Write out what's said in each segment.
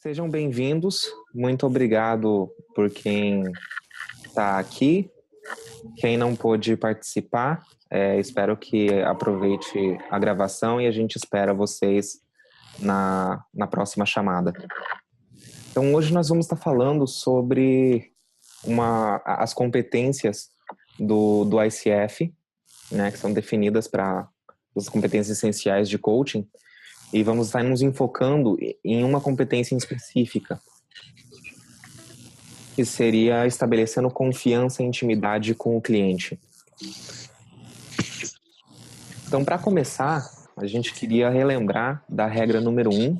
Sejam bem-vindos. Muito obrigado por quem está aqui. Quem não pôde participar, espero que aproveite a gravação e a gente espera vocês na próxima chamada. Então, hoje nós vamos estar falando sobre as competências do ICF, né, que são definidas para as competências essenciais de coaching, e vamos estar nos enfocando em uma competência em específica, que seria estabelecendo confiança e intimidade com o cliente. Então, para começar, a gente queria relembrar da regra número 1,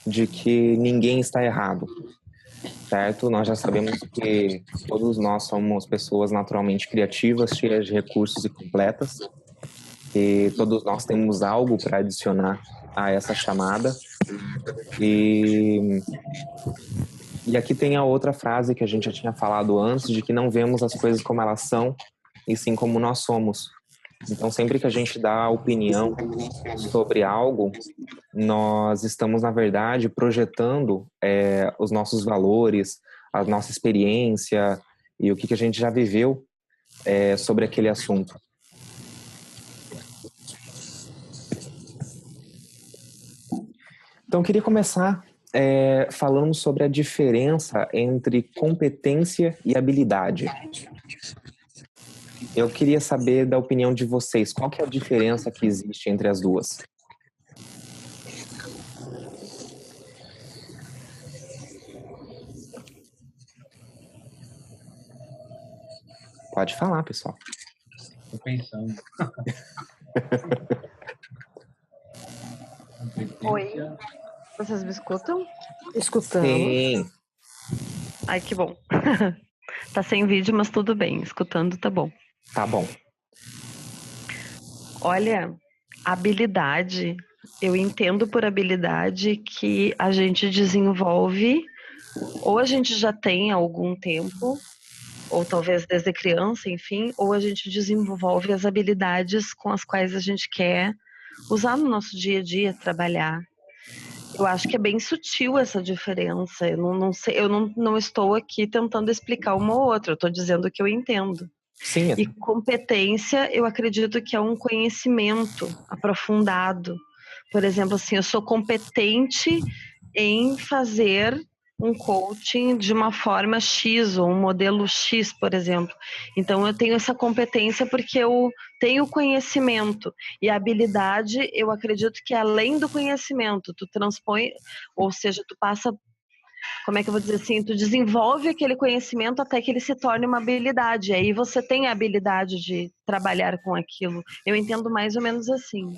de que ninguém está errado, certo? Nós já sabemos que todos nós somos pessoas naturalmente criativas, cheias de recursos e completas, e todos nós temos algo para adicionar a essa chamada. E aqui tem a outra frase que a gente já tinha falado antes, de que não vemos as coisas como elas são, e sim como nós somos. Então, sempre que a gente dá opinião sobre algo, nós estamos, na verdade, projetando os nossos valores, a nossa experiência e o que a gente já viveu sobre aquele assunto. Então, eu queria começar falando sobre a diferença entre competência e habilidade. Eu queria saber da opinião de vocês, qual que é a diferença que existe entre as duas? Pode falar, pessoal. Estou pensando. Oi, vocês me escutam? Escutamos. Sim. Ai, que bom. Tá sem vídeo, mas tudo bem. Escutando tá bom. Tá bom. Olha, habilidade, eu entendo por habilidade que a gente desenvolve, ou a gente já tem há algum tempo, ou talvez desde criança, enfim, ou a gente desenvolve as habilidades com as quais a gente quer usar no nosso dia a dia, trabalhar. Eu acho que é bem sutil essa diferença. Eu não sei, eu não estou aqui tentando explicar uma ou outra, eu estou dizendo que eu entendo. Sim. E competência, eu acredito que é um conhecimento aprofundado. Por exemplo, assim, eu sou competente em fazer um coaching de uma forma X, ou um modelo X, por exemplo. Então, eu tenho essa competência porque eu tenho conhecimento. E a habilidade, eu acredito que além do conhecimento, tu transpõe, ou seja, tu passa, como é que eu vou dizer assim, tu desenvolve aquele conhecimento até que ele se torne uma habilidade. Aí você tem a habilidade de trabalhar com aquilo. Eu entendo mais ou menos assim.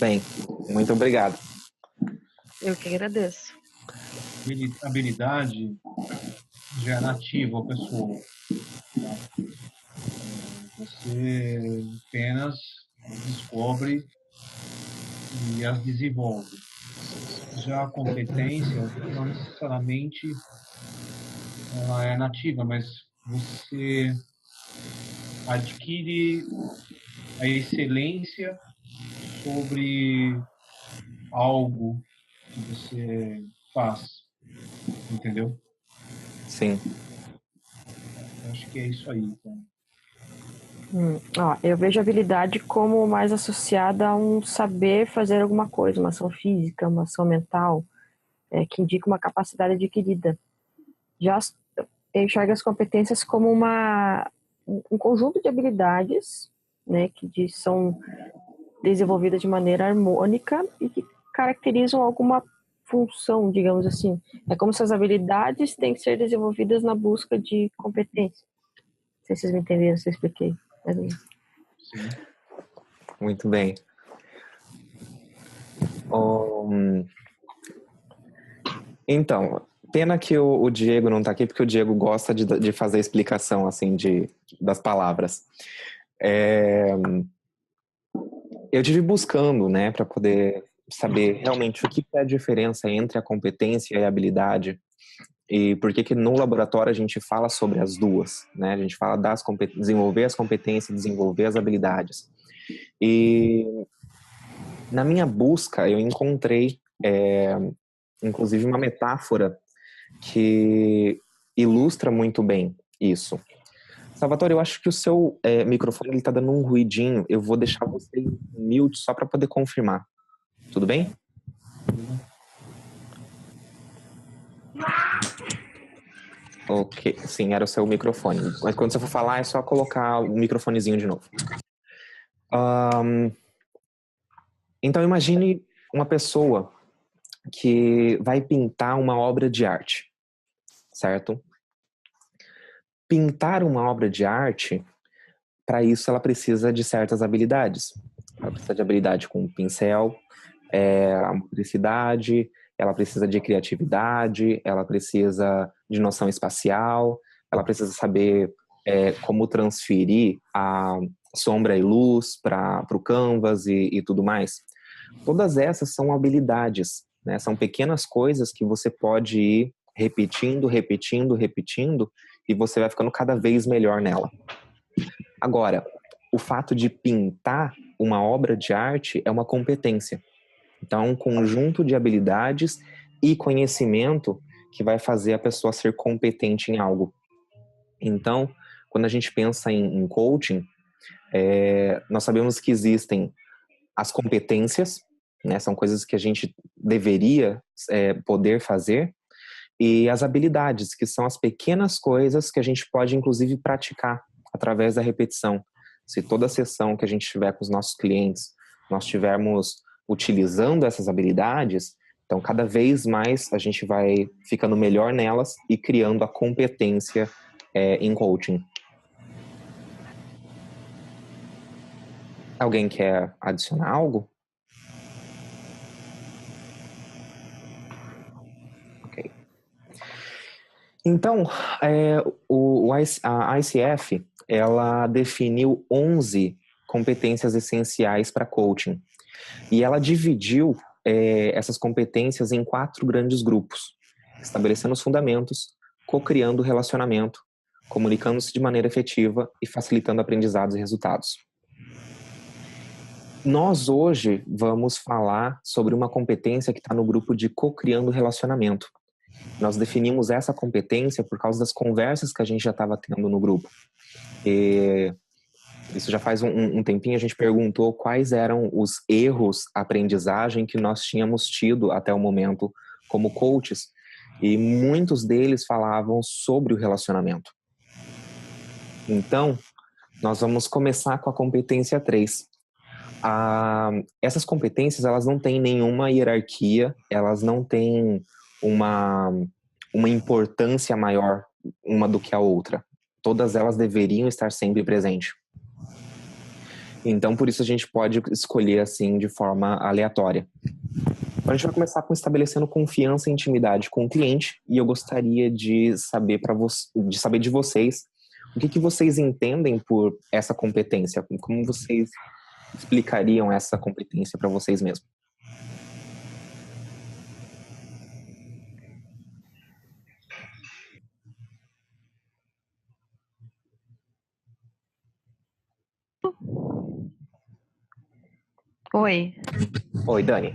Bem, muito obrigado. Eu que agradeço. Habilidade já é nativa à pessoa. Você apenas descobre e as desenvolve. Já a competência não necessariamente ela é nativa, mas você adquire a excelência sobre algo que você faz, entendeu? Sim. Acho que é isso aí, então. Eu vejo a habilidade como mais associada a um saber fazer alguma coisa, uma ação física, uma ação mental, que indica uma capacidade adquirida. Já eu enxergo as competências como um conjunto de habilidades, né, que são desenvolvidas de maneira harmônica e que caracterizam alguma função, digamos assim. É como se as habilidades têm que ser desenvolvidas na busca de competência. Não sei se vocês me entenderam, se eu expliquei. Sim. Muito bem. Então, pena que o Diego não está aqui, porque o Diego gosta de fazer explicação assim, das palavras. Eu tive buscando, né, para poder saber realmente o que é a diferença entre a competência e a habilidade, e por que no laboratório a gente fala sobre as duas, né? A gente fala desenvolver as competências, desenvolver as habilidades. E na minha busca eu encontrei inclusive, uma metáfora que ilustra muito bem isso. Salvatore, eu acho que o seu microfone está dando um ruidinho. Eu vou deixar você em mute só para poder confirmar. Tudo bem? Ok, sim, era o seu microfone. Mas quando você for falar, é só colocar o microfonezinho de novo. Então, imagine uma pessoa que vai pintar uma obra de arte, certo? Pintar uma obra de arte, para isso ela precisa de certas habilidades. Ela precisa de habilidade com o pincel, a motricidade, ela precisa de criatividade, ela precisa de noção espacial, ela precisa saber como transferir a sombra e luz para o canvas e tudo mais. Todas essas são habilidades, né? São pequenas coisas que você pode ir repetindo, e você vai ficando cada vez melhor nela. Agora, o fato de pintar uma obra de arte é uma competência. Então, é um conjunto de habilidades e conhecimento que vai fazer a pessoa ser competente em algo. Então, quando a gente pensa em coaching, nós sabemos que existem as competências, né, são coisas que a gente deveria poder fazer, e as habilidades, que são as pequenas coisas que a gente pode, inclusive, praticar através da repetição. Se toda sessão que a gente tiver com os nossos clientes, nós estivermos utilizando essas habilidades, então cada vez mais a gente vai ficando melhor nelas e criando a competência em coaching. Alguém quer adicionar algo? Ok. Então, a ICF, ela definiu 11 competências essenciais para coaching. E ela dividiu essas competências em 4 grandes grupos: estabelecendo os fundamentos, co-criando o relacionamento, comunicando-se de maneira efetiva e facilitando aprendizados e resultados. Nós hoje vamos falar sobre uma competência que está no grupo de co-criando relacionamento. Nós definimos essa competência por causa das conversas que a gente já estava tendo no grupo. E isso já faz um tempinho, a gente perguntou quais eram os erros aprendizagem que nós tínhamos tido até o momento como coaches. E muitos deles falavam sobre o relacionamento. Então, nós vamos começar com a competência 3. Essas competências, elas não têm nenhuma hierarquia, elas não têm uma importância maior uma do que a outra. Todas elas deveriam estar sempre presentes. Então, por isso a gente pode escolher assim de forma aleatória. Então, a gente vai começar com estabelecendo confiança e intimidade com o cliente, e eu gostaria de saber de vocês o que vocês entendem por essa competência, como vocês explicariam essa competência para vocês mesmos. Oi. Oi, Dani.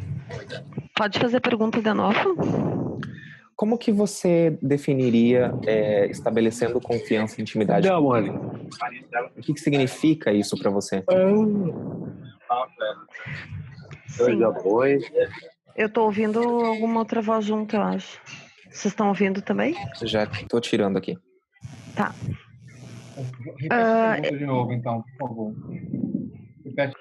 Pode fazer pergunta de novo? Como que você definiria estabelecendo confiança e intimidade? Não, mãe. O que significa isso para você? Sim. Oi. Eu tô ouvindo alguma outra voz junto, eu acho. Vocês estão ouvindo também? Já estou tirando aqui. Tá. Repete a pergunta de novo, então, por favor. Repete.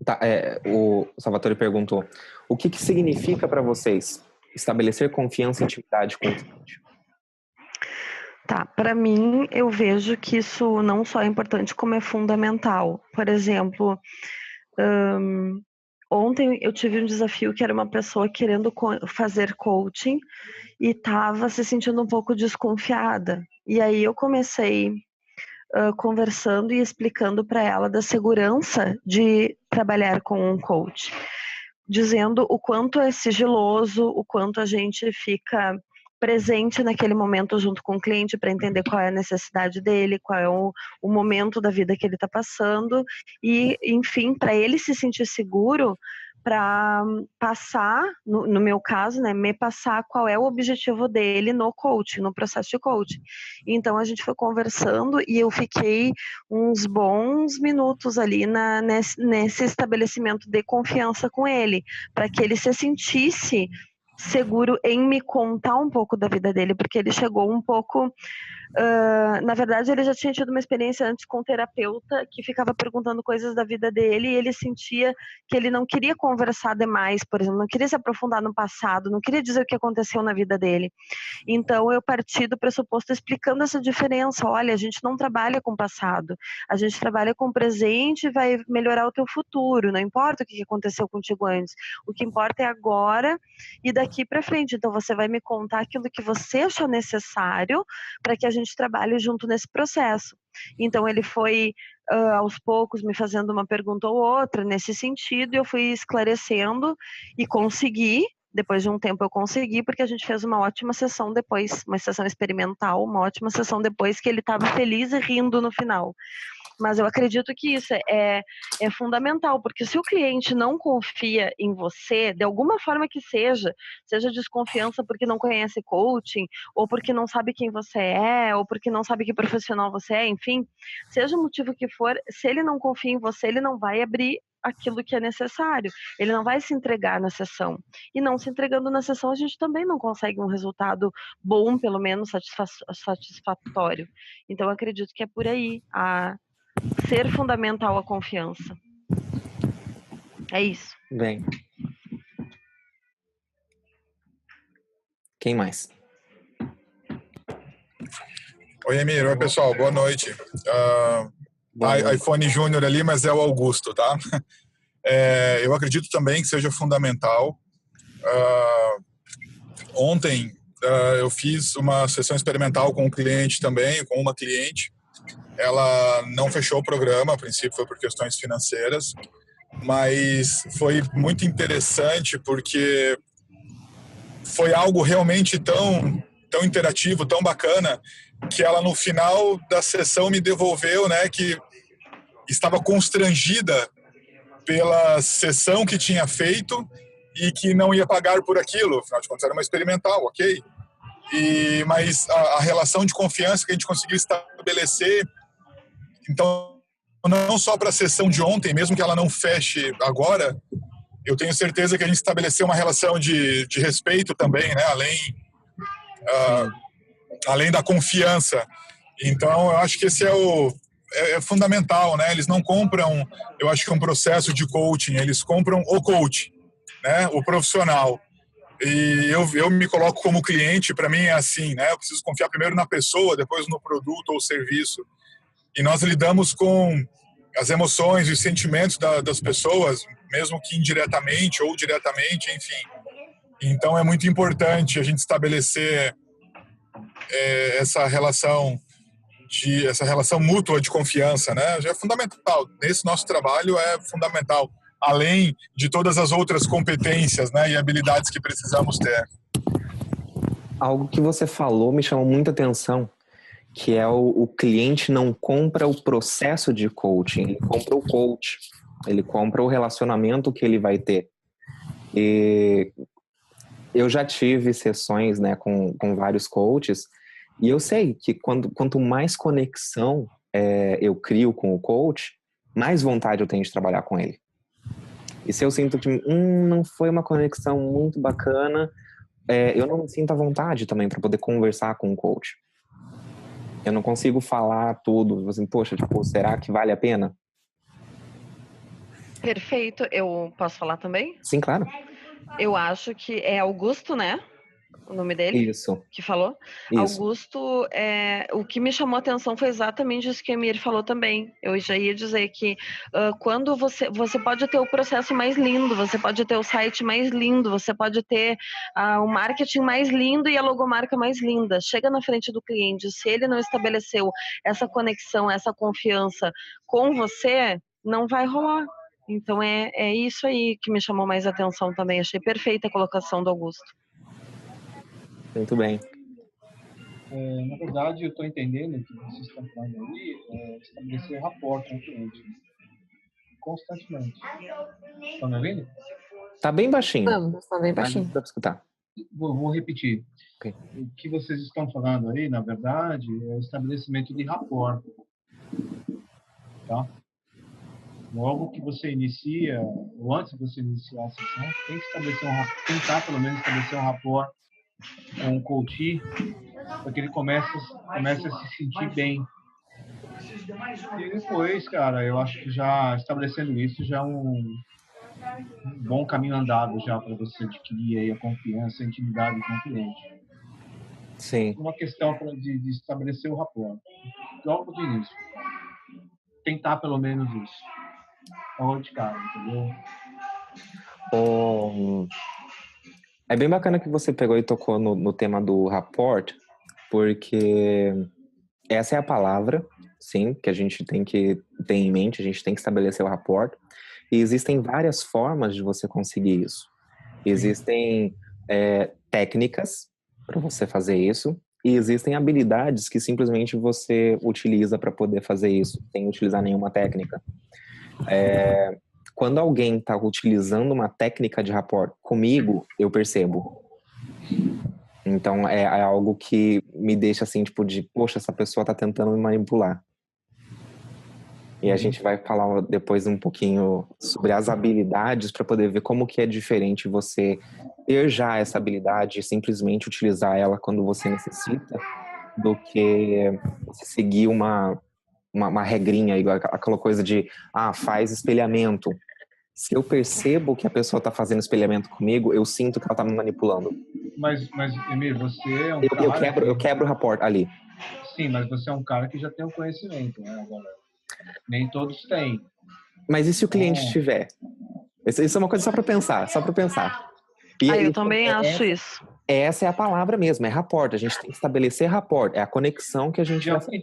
Tá, o Salvatore perguntou: o que significa para vocês estabelecer confiança e intimidade com o cliente? Tá, para mim, eu vejo que isso não só é importante, como é fundamental. Por exemplo, ontem eu tive um desafio que era uma pessoa querendo fazer coaching e estava se sentindo um pouco desconfiada. E aí eu comecei conversando e explicando para ela da segurança de trabalhar com um coach, dizendo o quanto é sigiloso, o quanto a gente fica presente naquele momento junto com o cliente para entender qual é a necessidade dele, qual é o momento da vida que ele está passando e, enfim, para ele se sentir seguro para passar, no meu caso, né, me passar qual é o objetivo dele no coaching, no processo de coaching. Então a gente foi conversando e eu fiquei uns bons minutos ali nesse estabelecimento de confiança com ele, para que ele se sentisse seguro em me contar um pouco da vida dele, porque ele chegou um pouco... na verdade, ele já tinha tido uma experiência antes com um terapeuta que ficava perguntando coisas da vida dele e ele sentia que ele não queria conversar demais, por exemplo, não queria se aprofundar no passado, não queria dizer o que aconteceu na vida dele. Então, eu parti do pressuposto explicando essa diferença. Olha, a gente não trabalha com o passado, a gente trabalha com o presente e vai melhorar o teu futuro, não importa o que aconteceu contigo antes, o que importa é agora e daqui para frente. Então, você vai me contar aquilo que você achou necessário para que a gente trabalhe junto nesse processo. Então, ele foi, aos poucos, me fazendo uma pergunta ou outra nesse sentido, e eu fui esclarecendo e consegui. Depois de um tempo eu consegui, porque a gente fez uma ótima sessão depois, uma sessão experimental, uma ótima sessão depois, que ele estava feliz e rindo no final. Mas eu acredito que isso é fundamental, porque se o cliente não confia em você, de alguma forma que seja desconfiança porque não conhece coaching, ou porque não sabe quem você é, ou porque não sabe que profissional você é, enfim, seja o motivo que for, se ele não confia em você, ele não vai abrir aquilo que é necessário, ele não vai se entregar na sessão, e não se entregando na sessão a gente também não consegue um resultado bom, pelo menos satisfatório. Então eu acredito que é por aí, ser fundamental a confiança. É isso. Bem. Quem mais? Oi, Emir. Oi, pessoal. Boa noite. iPhone Júnior ali, mas é o Augusto, tá? Eu acredito também que seja fundamental. Ontem eu fiz uma sessão experimental com um cliente também, com uma cliente. Ela não fechou o programa, a princípio foi por questões financeiras, mas foi muito interessante porque foi algo realmente tão interativo, tão bacana, que ela no final da sessão me devolveu, né, que estava constrangida pela sessão que tinha feito e que não ia pagar por aquilo, afinal de contas era uma experimental, ok? Mas a relação de confiança que a gente conseguiu estabelecer, então, não só para a sessão de ontem, mesmo que ela não feche agora, eu tenho certeza que a gente estabeleceu uma relação de respeito também, né? Além da confiança. Então, eu acho que esse é fundamental, né? Eles não compram, eu acho que um processo de coaching, eles compram o coach, né? O profissional. E eu me coloco como cliente, para mim é assim, né? Eu preciso confiar primeiro na pessoa, depois no produto ou serviço. E nós lidamos com as emoções e os sentimentos das pessoas, mesmo que indiretamente ou diretamente, enfim. Então é muito importante a gente estabelecer essa relação mútua de confiança, né? Já é fundamental. Nesse nosso trabalho é fundamental, além de todas as outras competências, né, e habilidades que precisamos ter. Algo que você falou me chamou muita atenção, que é o cliente não compra o processo de coaching, ele compra o coach, ele compra o relacionamento que ele vai ter. E eu já tive sessões, né, com vários coaches, e eu sei que quanto mais conexão eu crio com o coach, mais vontade eu tenho de trabalhar com ele. E se eu sinto que não foi uma conexão muito bacana, eu não me sinto à vontade também para poder conversar com o coach. Eu não consigo falar tudo, assim, poxa, tipo, será que vale a pena? Perfeito. Eu posso falar também? Sim, claro. Eu acho que é Augusto, né? O nome dele? Isso. Que falou? Isso. Augusto, o que me chamou a atenção foi exatamente isso que a Emir falou também. Eu já ia dizer que quando você pode ter o processo mais lindo, você pode ter o site mais lindo, você pode ter o marketing mais lindo e a logomarca mais linda. Chega na frente do cliente, se ele não estabeleceu essa conexão, essa confiança com você, não vai rolar. Então é isso aí que me chamou mais atenção também. Achei perfeita a colocação do Augusto. Muito bem. Na verdade, eu estou entendendo que vocês estão falando aí estabelecer rapport com o cliente constantemente. Estão me ouvindo? Tá bem baixinho. Não, tá bem Mas baixinho. dá pra escutar. Vou repetir. Ok. O que vocês estão falando aí, na verdade, é o estabelecimento de rapport. Tá? Logo que você inicia, ou antes de você iniciar a sessão, tem que tentar pelo menos estabelecer um rapport com o coach, para que ele comece a se sentir bem. E depois, cara, eu acho que já estabelecendo isso já é um bom caminho andado já para você adquirir aí a confiança, a intimidade com o cliente. Sim. Uma questão de estabelecer o rapport. Logo do início. Tentar pelo menos isso. Logo de cara, entendeu? É bem bacana que você pegou e tocou no tema do rapport, porque essa é a palavra, sim, que a gente tem que ter em mente, a gente tem que estabelecer o rapport. E existem várias formas de você conseguir isso. Existem técnicas para você fazer isso, e existem habilidades que simplesmente você utiliza para poder fazer isso, sem utilizar nenhuma técnica. Quando alguém está utilizando uma técnica de rapport comigo, eu percebo. Então, é algo que me deixa assim, tipo, poxa, essa pessoa está tentando me manipular. E a gente vai falar depois um pouquinho sobre as habilidades para poder ver como que é diferente você ter já essa habilidade e simplesmente utilizar ela quando você necessita, do que você seguir uma regrinha, igual aquela coisa de, faz espelhamento. Se eu percebo que a pessoa está fazendo espelhamento comigo, eu sinto que ela está me manipulando. Mas Emir, você é um cara... Eu quebro o rapport ali. Sim, mas você é um cara que já tem o conhecimento, né? Agora, nem todos têm. Mas e se o cliente tiver? Isso é uma coisa só para pensar, E eu também acho isso. Essa é a palavra mesmo, é rapport. A gente tem que estabelecer rapport. É a conexão que a gente vai fazer.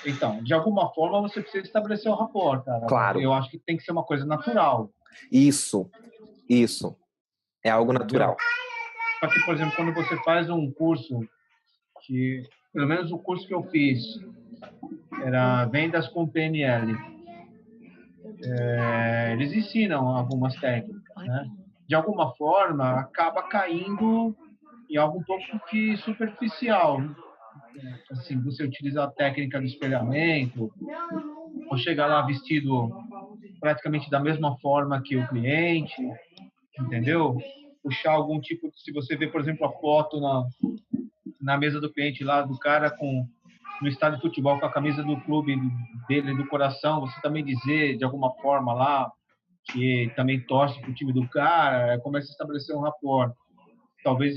Então, de alguma forma você precisa estabelecer o rapport, cara. Claro. Eu acho que tem que ser uma coisa natural. Isso. É algo natural. Porque, por exemplo, quando você faz um curso, que pelo menos o curso que eu fiz era vendas com PNL. Eles ensinam algumas técnicas, né? De alguma forma, acaba caindo em algo um pouco que superficial. Assim, você utilizar a técnica do espelhamento, ou chegar lá vestido praticamente da mesma forma que o cliente, entendeu? Puxar algum tipo, se você vê, por exemplo, a foto na mesa do cliente lá, do cara no estádio de futebol com a camisa do clube dele, do coração, você também dizer de alguma forma lá que também torce para o time do cara, começa a estabelecer um rapport. Talvez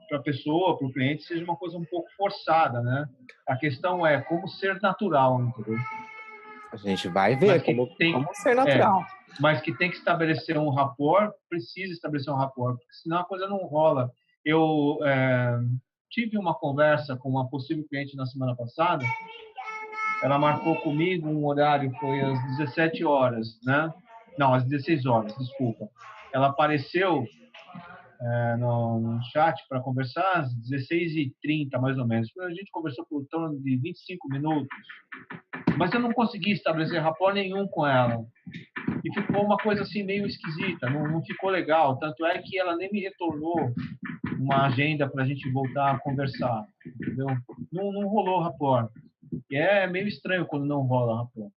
para a pessoa, para o cliente, seja uma coisa um pouco forçada, né? A questão é como ser natural, entendeu? A gente vai ver como ser natural. Mas que tem que estabelecer um rapport, precisa estabelecer um rapport, porque senão a coisa não rola. Eu tive uma conversa com uma possível cliente na semana passada. Ela marcou comigo um horário, foi às 17 horas, né? Não, às 16 horas, desculpa. Ela apareceu no chat para conversar às 16h30, mais ou menos. A gente conversou por torno de 25 minutos. Mas eu não consegui estabelecer rapport nenhum com ela. E ficou uma coisa assim meio esquisita, não ficou legal. Tanto é que ela nem me retornou uma agenda para a gente voltar a conversar, entendeu? Não rolou rapport. E é meio estranho quando não rola rapport.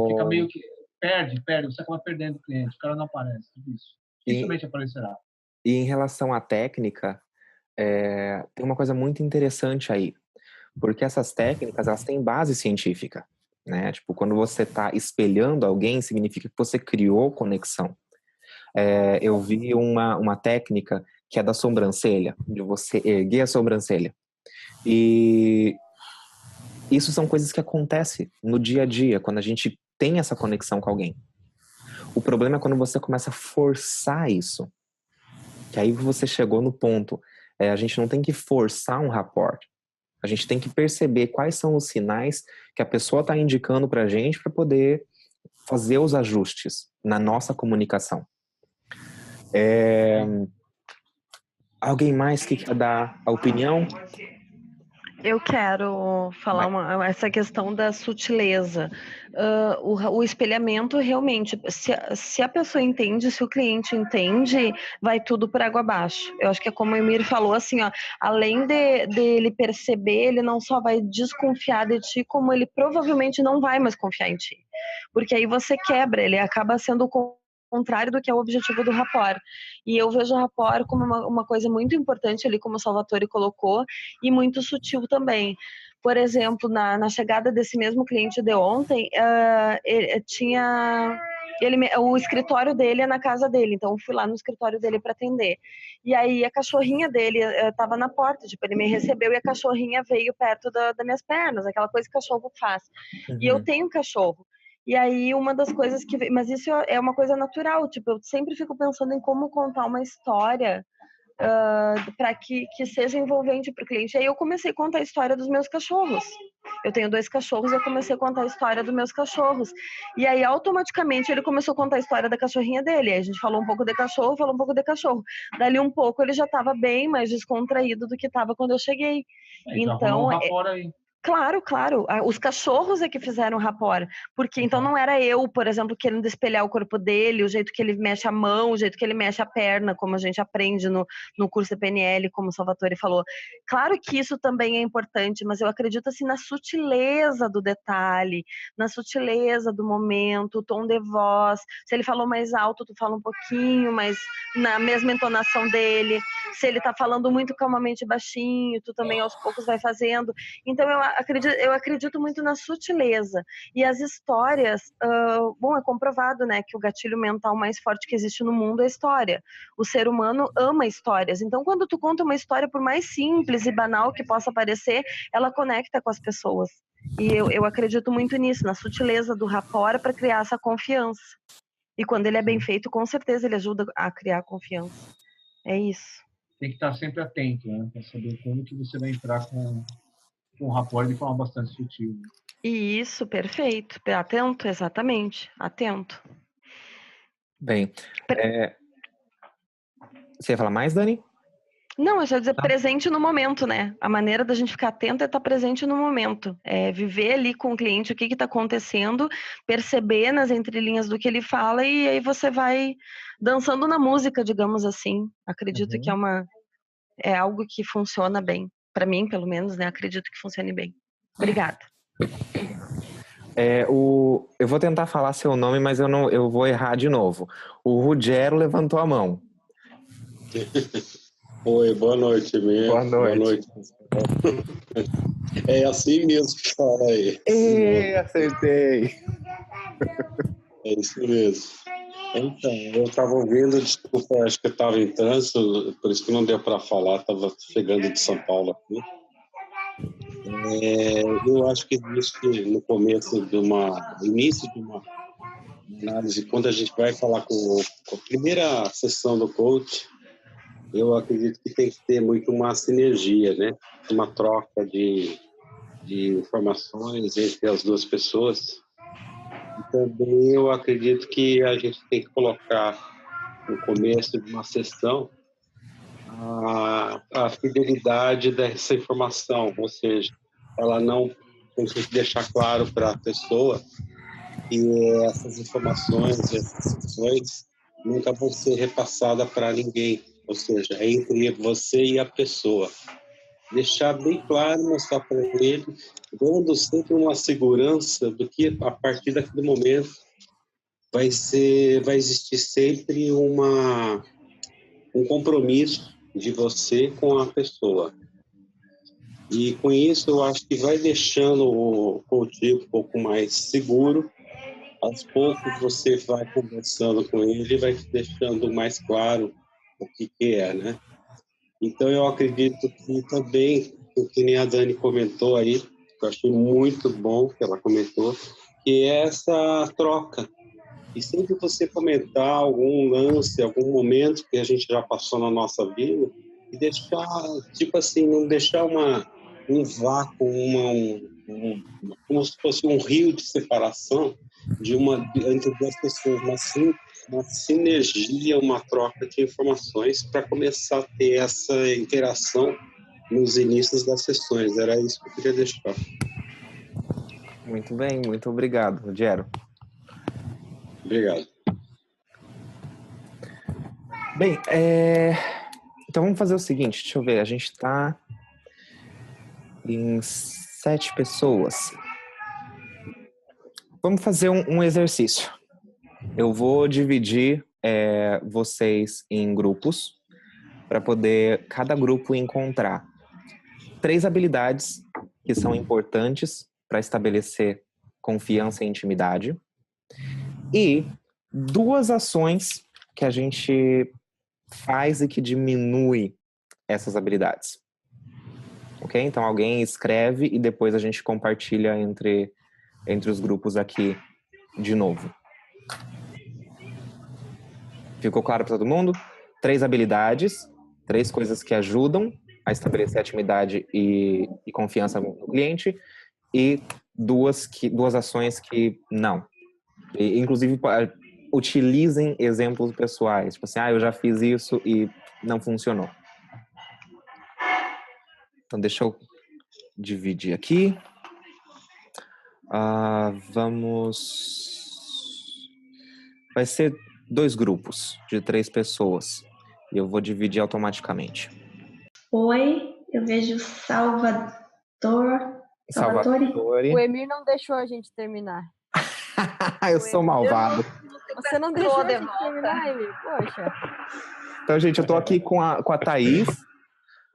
Fica meio que... Perde, você acaba perdendo o cliente, o cara não aparece, tudo isso. Dificilmente aparecerá. E em relação à técnica, tem uma coisa muito interessante aí. Porque essas técnicas, elas têm base científica, né? Tipo, quando você está espelhando alguém, significa que você criou conexão. Eu vi uma técnica que é da sobrancelha, de você erguer a sobrancelha. E isso são coisas que acontecem no dia a dia, quando a gente tem essa conexão com alguém. O problema é quando você começa a forçar isso. Que aí você chegou no ponto. A gente não tem que forçar um rapport. A gente tem que perceber quais são os sinais que a pessoa está indicando para a gente para poder fazer os ajustes na nossa comunicação. Alguém mais que quer dar a opinião? Eu quero falar essa questão da sutileza. O espelhamento realmente, se a pessoa entende, se o cliente entende, vai tudo por água abaixo. Eu acho que é como o Emir falou, assim, ó, além dele perceber, ele não só vai desconfiar de ti, como ele provavelmente não vai mais confiar em ti. Porque aí você quebra, ele acaba sendo o contrário do que é o objetivo do rapport. E eu vejo o rapport como uma coisa muito importante ali, como o Salvatore colocou, e muito sutil também. Por exemplo, na chegada desse mesmo cliente de ontem, o escritório dele é na casa dele, então eu fui lá no escritório dele para atender. E aí a cachorrinha dele estava na porta, tipo, ele me recebeu e a cachorrinha veio perto das minhas pernas, aquela coisa que o cachorro faz. E eu tenho um cachorro. E aí, uma das coisas que... Mas isso é uma coisa natural, tipo, eu sempre fico pensando em como contar uma história para que seja envolvente para o cliente. Aí eu comecei a contar a história dos meus cachorros. Eu tenho 2 cachorros e eu comecei a contar a história dos meus cachorros. E aí, automaticamente, ele começou a contar a história da cachorrinha dele. Aí a gente falou um pouco de cachorro, falou um pouco de cachorro. Dali um pouco, ele já estava bem mais descontraído do que estava quando eu cheguei. Então, um rapport aí. Claro. Os cachorros é que fizeram o rapport. Porque então não era eu, por exemplo, querendo espelhar o corpo dele, o jeito que ele mexe a mão, o jeito que ele mexe a perna, como a gente aprende no curso de PNL, como o Salvatore falou. Claro que isso também é importante, mas eu acredito assim na sutileza do detalhe, na sutileza do momento, o tom de voz. Se ele falou mais alto, tu fala um pouquinho, mas na mesma entonação dele. Se ele tá falando muito calmamente baixinho, tu também aos poucos vai fazendo. Então eu acredito muito na sutileza. E as histórias, bom, é comprovado, né, que o gatilho mental mais forte que existe no mundo é a história. O ser humano ama histórias. Então, quando tu conta uma história, por mais simples e banal que possa parecer, ela conecta com as pessoas. E eu acredito muito nisso, na sutileza do rapport para criar essa confiança. E quando ele é bem feito, com certeza ele ajuda a criar confiança. É isso. Tem que estar sempre atento, né, para saber como que você vai entrar com o rapport de forma bastante sutil. Isso, perfeito. Atento, exatamente. Atento. Bem, você ia falar mais, Dani? Não, eu já ia dizer presente no momento, né? A maneira da gente ficar atento é estar presente no momento. É viver ali com o cliente o que está acontecendo, perceber nas entrelinhas do que ele fala e aí você vai dançando na música, digamos assim. Acredito que é algo que funciona bem. Para mim, pelo menos, né? Acredito que funcione bem. Obrigada. Eu vou tentar falar seu nome, mas eu vou errar de novo. O Ruggiero levantou a mão. Oi, boa noite mesmo. Boa noite. É assim mesmo que fala aí. Acertei. É isso mesmo. Então, eu estava ouvindo, desculpa, acho que eu estava em trânsito, por isso que não deu para falar, estava chegando de São Paulo aqui. Eu acho que existe no início de uma análise, quando a gente vai falar com a primeira sessão do coach, eu acredito que tem que ter muito uma sinergia, né? Uma troca de informações entre as duas pessoas. E também eu acredito que a gente tem que colocar no começo de uma sessão a fidelidade dessa informação, ou seja, ela não tem que deixar claro para a pessoa que essas informações, essas sessões nunca vão ser repassadas para ninguém, ou seja, é entre você e a pessoa. Deixar bem claro, mostrar para ele, dando sempre uma segurança do que a partir daquele momento vai existir sempre um compromisso de você com a pessoa. E com isso eu acho que vai deixando o coach um pouco mais seguro. Aos poucos você vai conversando com ele e vai te deixando mais claro o que é, né? Então eu acredito que também, o que nem a Dani comentou aí, que eu achei muito bom que ela comentou, que é essa troca. E sempre você comentar algum lance, algum momento que a gente já passou na nossa vida, e deixar, tipo assim, não deixar um vácuo, como se fosse um rio de separação entre duas pessoas, mas sim uma sinergia, uma troca de informações para começar a ter essa interação nos inícios das sessões. Era isso que eu queria deixar. Muito bem, muito obrigado, Rogério. Obrigado. Bem, então vamos fazer o seguinte, deixa eu ver, a gente está em 7 pessoas. Vamos fazer um exercício. Eu vou dividir vocês em grupos para poder cada grupo encontrar 3 habilidades que são importantes para estabelecer confiança e intimidade e 2 ações que a gente faz e que diminui essas habilidades. Ok? Então alguém escreve e depois a gente compartilha entre os grupos aqui de novo. Ficou claro para todo mundo? 3 habilidades, 3 coisas que ajudam a estabelecer intimidade e confiança no cliente e 2 ações que não. E, inclusive, utilizem exemplos pessoais. Tipo assim, eu já fiz isso e não funcionou. Então, deixa eu dividir aqui. Vai ser 2 grupos de 3 pessoas. E eu vou dividir automaticamente. Oi, eu vejo Salvatore. O Emir não deixou a gente terminar. Eu sou malvado. Você não deixou a gente terminar, Emir? Poxa. Então, gente, eu tô aqui com a Thaís.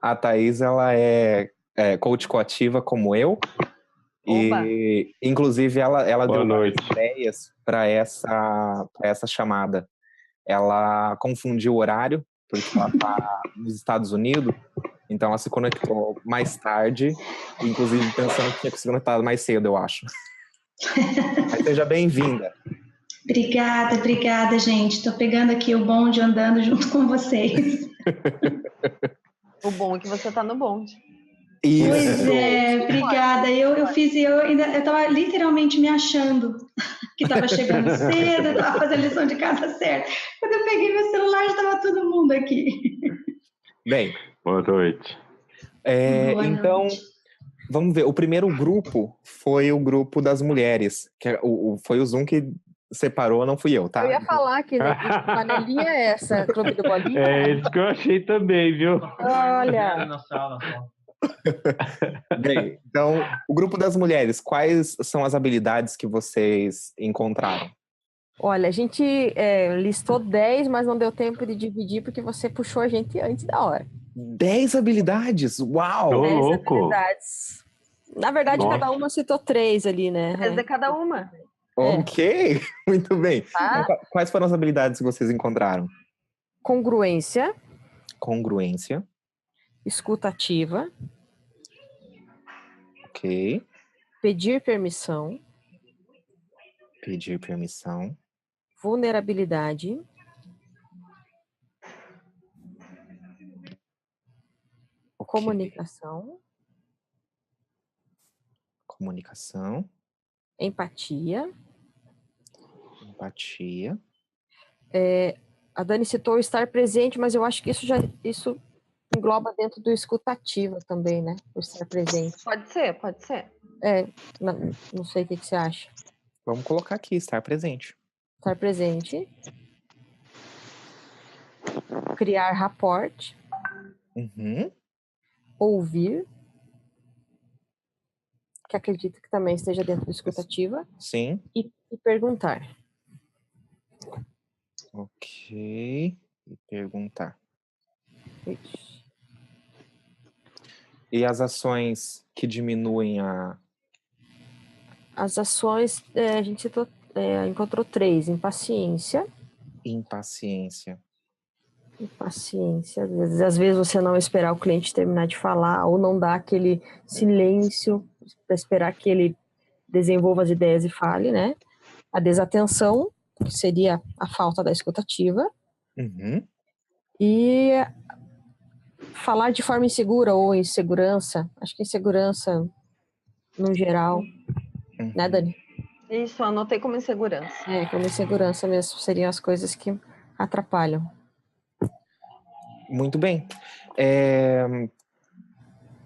A Thaís, ela é coach coativa como eu. Oba. E, inclusive, ela Boa deu noite. ideias para essa chamada. Ela confundiu o horário, porque ela tá nos Estados Unidos. Então, ela se conectou mais tarde, inclusive pensando que tinha que se conectar mais cedo, eu acho. Mas seja bem-vinda. Obrigada, gente. Tô pegando aqui o bonde andando junto com vocês. O bom é que você tá no bonde. Isso. Pois é, obrigada. Eu tava literalmente me achando que tava chegando cedo, tava fazendo a lição de casa certa. Quando eu peguei meu celular, já tava todo mundo aqui. Bem. Boa noite. Boa então, noite. Vamos ver. O primeiro grupo foi o grupo das mulheres. Foi o Zoom que separou, não fui eu, tá? Eu ia falar que panelinha é essa, Clube do Bolinha? É isso que eu achei também, viu? Olha. Na sala, só. Bem, então, o grupo das mulheres, quais são as habilidades que vocês encontraram? Olha, a gente listou 10, mas não deu tempo de dividir porque você puxou a gente antes da hora. 10 habilidades? Uau! Tô 10 louco. habilidades. Na verdade, Nossa. cada uma citou 3 ali, né? 3 de cada uma. Ok, muito bem. Tá. Então, quais foram as habilidades que vocês encontraram? Congruência, Congruência, escuta ativa, ok. pedir permissão, Pedir permissão, vulnerabilidade, okay. Comunicação, empatia. A Dani citou estar presente, mas eu acho que isso engloba dentro do escutativa também, né? O estar presente. Pode ser. Não sei o que você acha. Vamos colocar aqui, estar presente. Estar presente. Criar rapport. Uhum. Ouvir. Que acredito que também esteja dentro do escutativa. Sim. E perguntar. Ok. E perguntar. Isso. E as ações que diminuem As ações, a gente encontrou 3. Impaciência. Às vezes você não esperar o cliente terminar de falar ou não dar aquele silêncio para esperar que ele desenvolva as ideias e fale, né? A desatenção, que seria a falta da escutativa. Uhum. E falar de forma insegura ou insegurança. Acho que insegurança no geral. Uhum. Né, Dani? Isso, anotei como insegurança. Como insegurança mesmo. Seriam as coisas que atrapalham. Muito bem.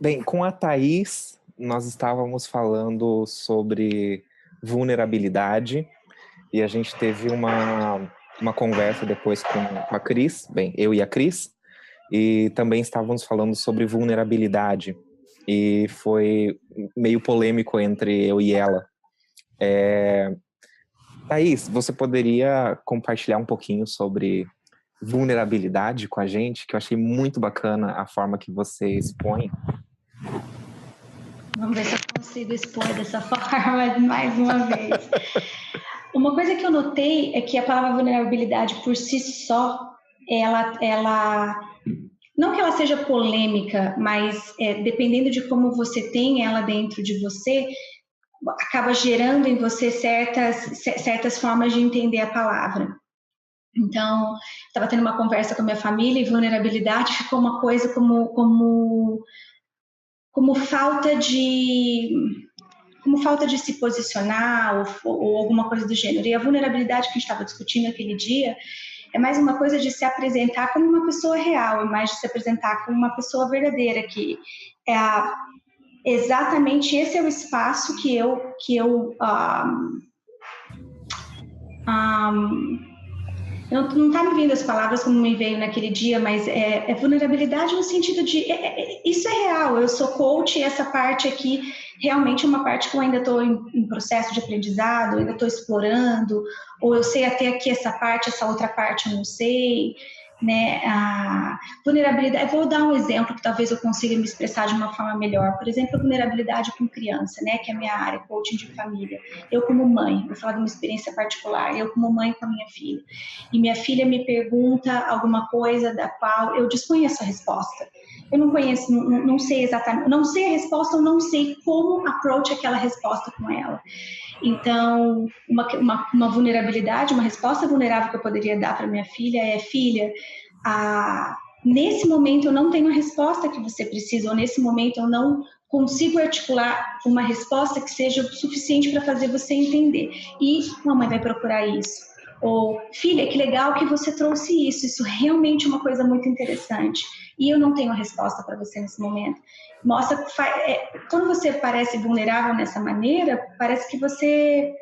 Bem, com a Thaís, nós estávamos falando sobre vulnerabilidade e a gente teve uma conversa depois com a Cris, bem, eu e a Cris, e também estávamos falando sobre vulnerabilidade e foi meio polêmico entre eu e ela. Thaís, você poderia compartilhar um pouquinho sobre vulnerabilidade com a gente, que eu achei muito bacana a forma que você expõe. Vamos ver se eu consigo expor dessa forma mais uma vez. Uma coisa que eu notei é que a palavra vulnerabilidade por si só, ela não que ela seja polêmica, mas dependendo de como você tem ela dentro de você, acaba gerando em você certas formas de entender a palavra. Então, estava tendo uma conversa com a minha família e vulnerabilidade ficou uma coisa como falta de se posicionar ou alguma coisa do gênero. E a vulnerabilidade que a gente estava discutindo aquele dia é mais uma coisa de se apresentar como uma pessoa real, é mais de se apresentar como uma pessoa verdadeira, que exatamente esse é o espaço que eu não está me vindo as palavras como me veio naquele dia, mas é vulnerabilidade no sentido de isso é real, eu sou coach e essa parte aqui realmente é uma parte que eu ainda estou em processo de aprendizado, ainda estou explorando, ou eu sei até aqui essa parte, essa outra parte eu não sei, né? A vulnerabilidade, eu vou dar um exemplo que talvez eu consiga me expressar de uma forma melhor, por exemplo, a vulnerabilidade com criança, né? Que é a minha área, coaching de família. Eu como mãe, vou falar de uma experiência particular, eu como mãe com a minha filha, e minha filha me pergunta alguma coisa da qual eu desconheço a resposta. Eu não conheço, não sei exatamente, não sei a resposta, eu não sei como approach aquela resposta com ela. Então, uma vulnerabilidade, uma resposta vulnerável que eu poderia dar para minha filha é: filha, nesse momento eu não tenho a resposta que você precisa, ou nesse momento eu não consigo articular uma resposta que seja o suficiente para fazer você entender. E mamãe vai procurar isso. Ou, filha, que legal que você trouxe isso realmente é uma coisa muito interessante. E eu não tenho a resposta para você nesse momento. Mostra, quando você parece vulnerável nessa maneira, parece que você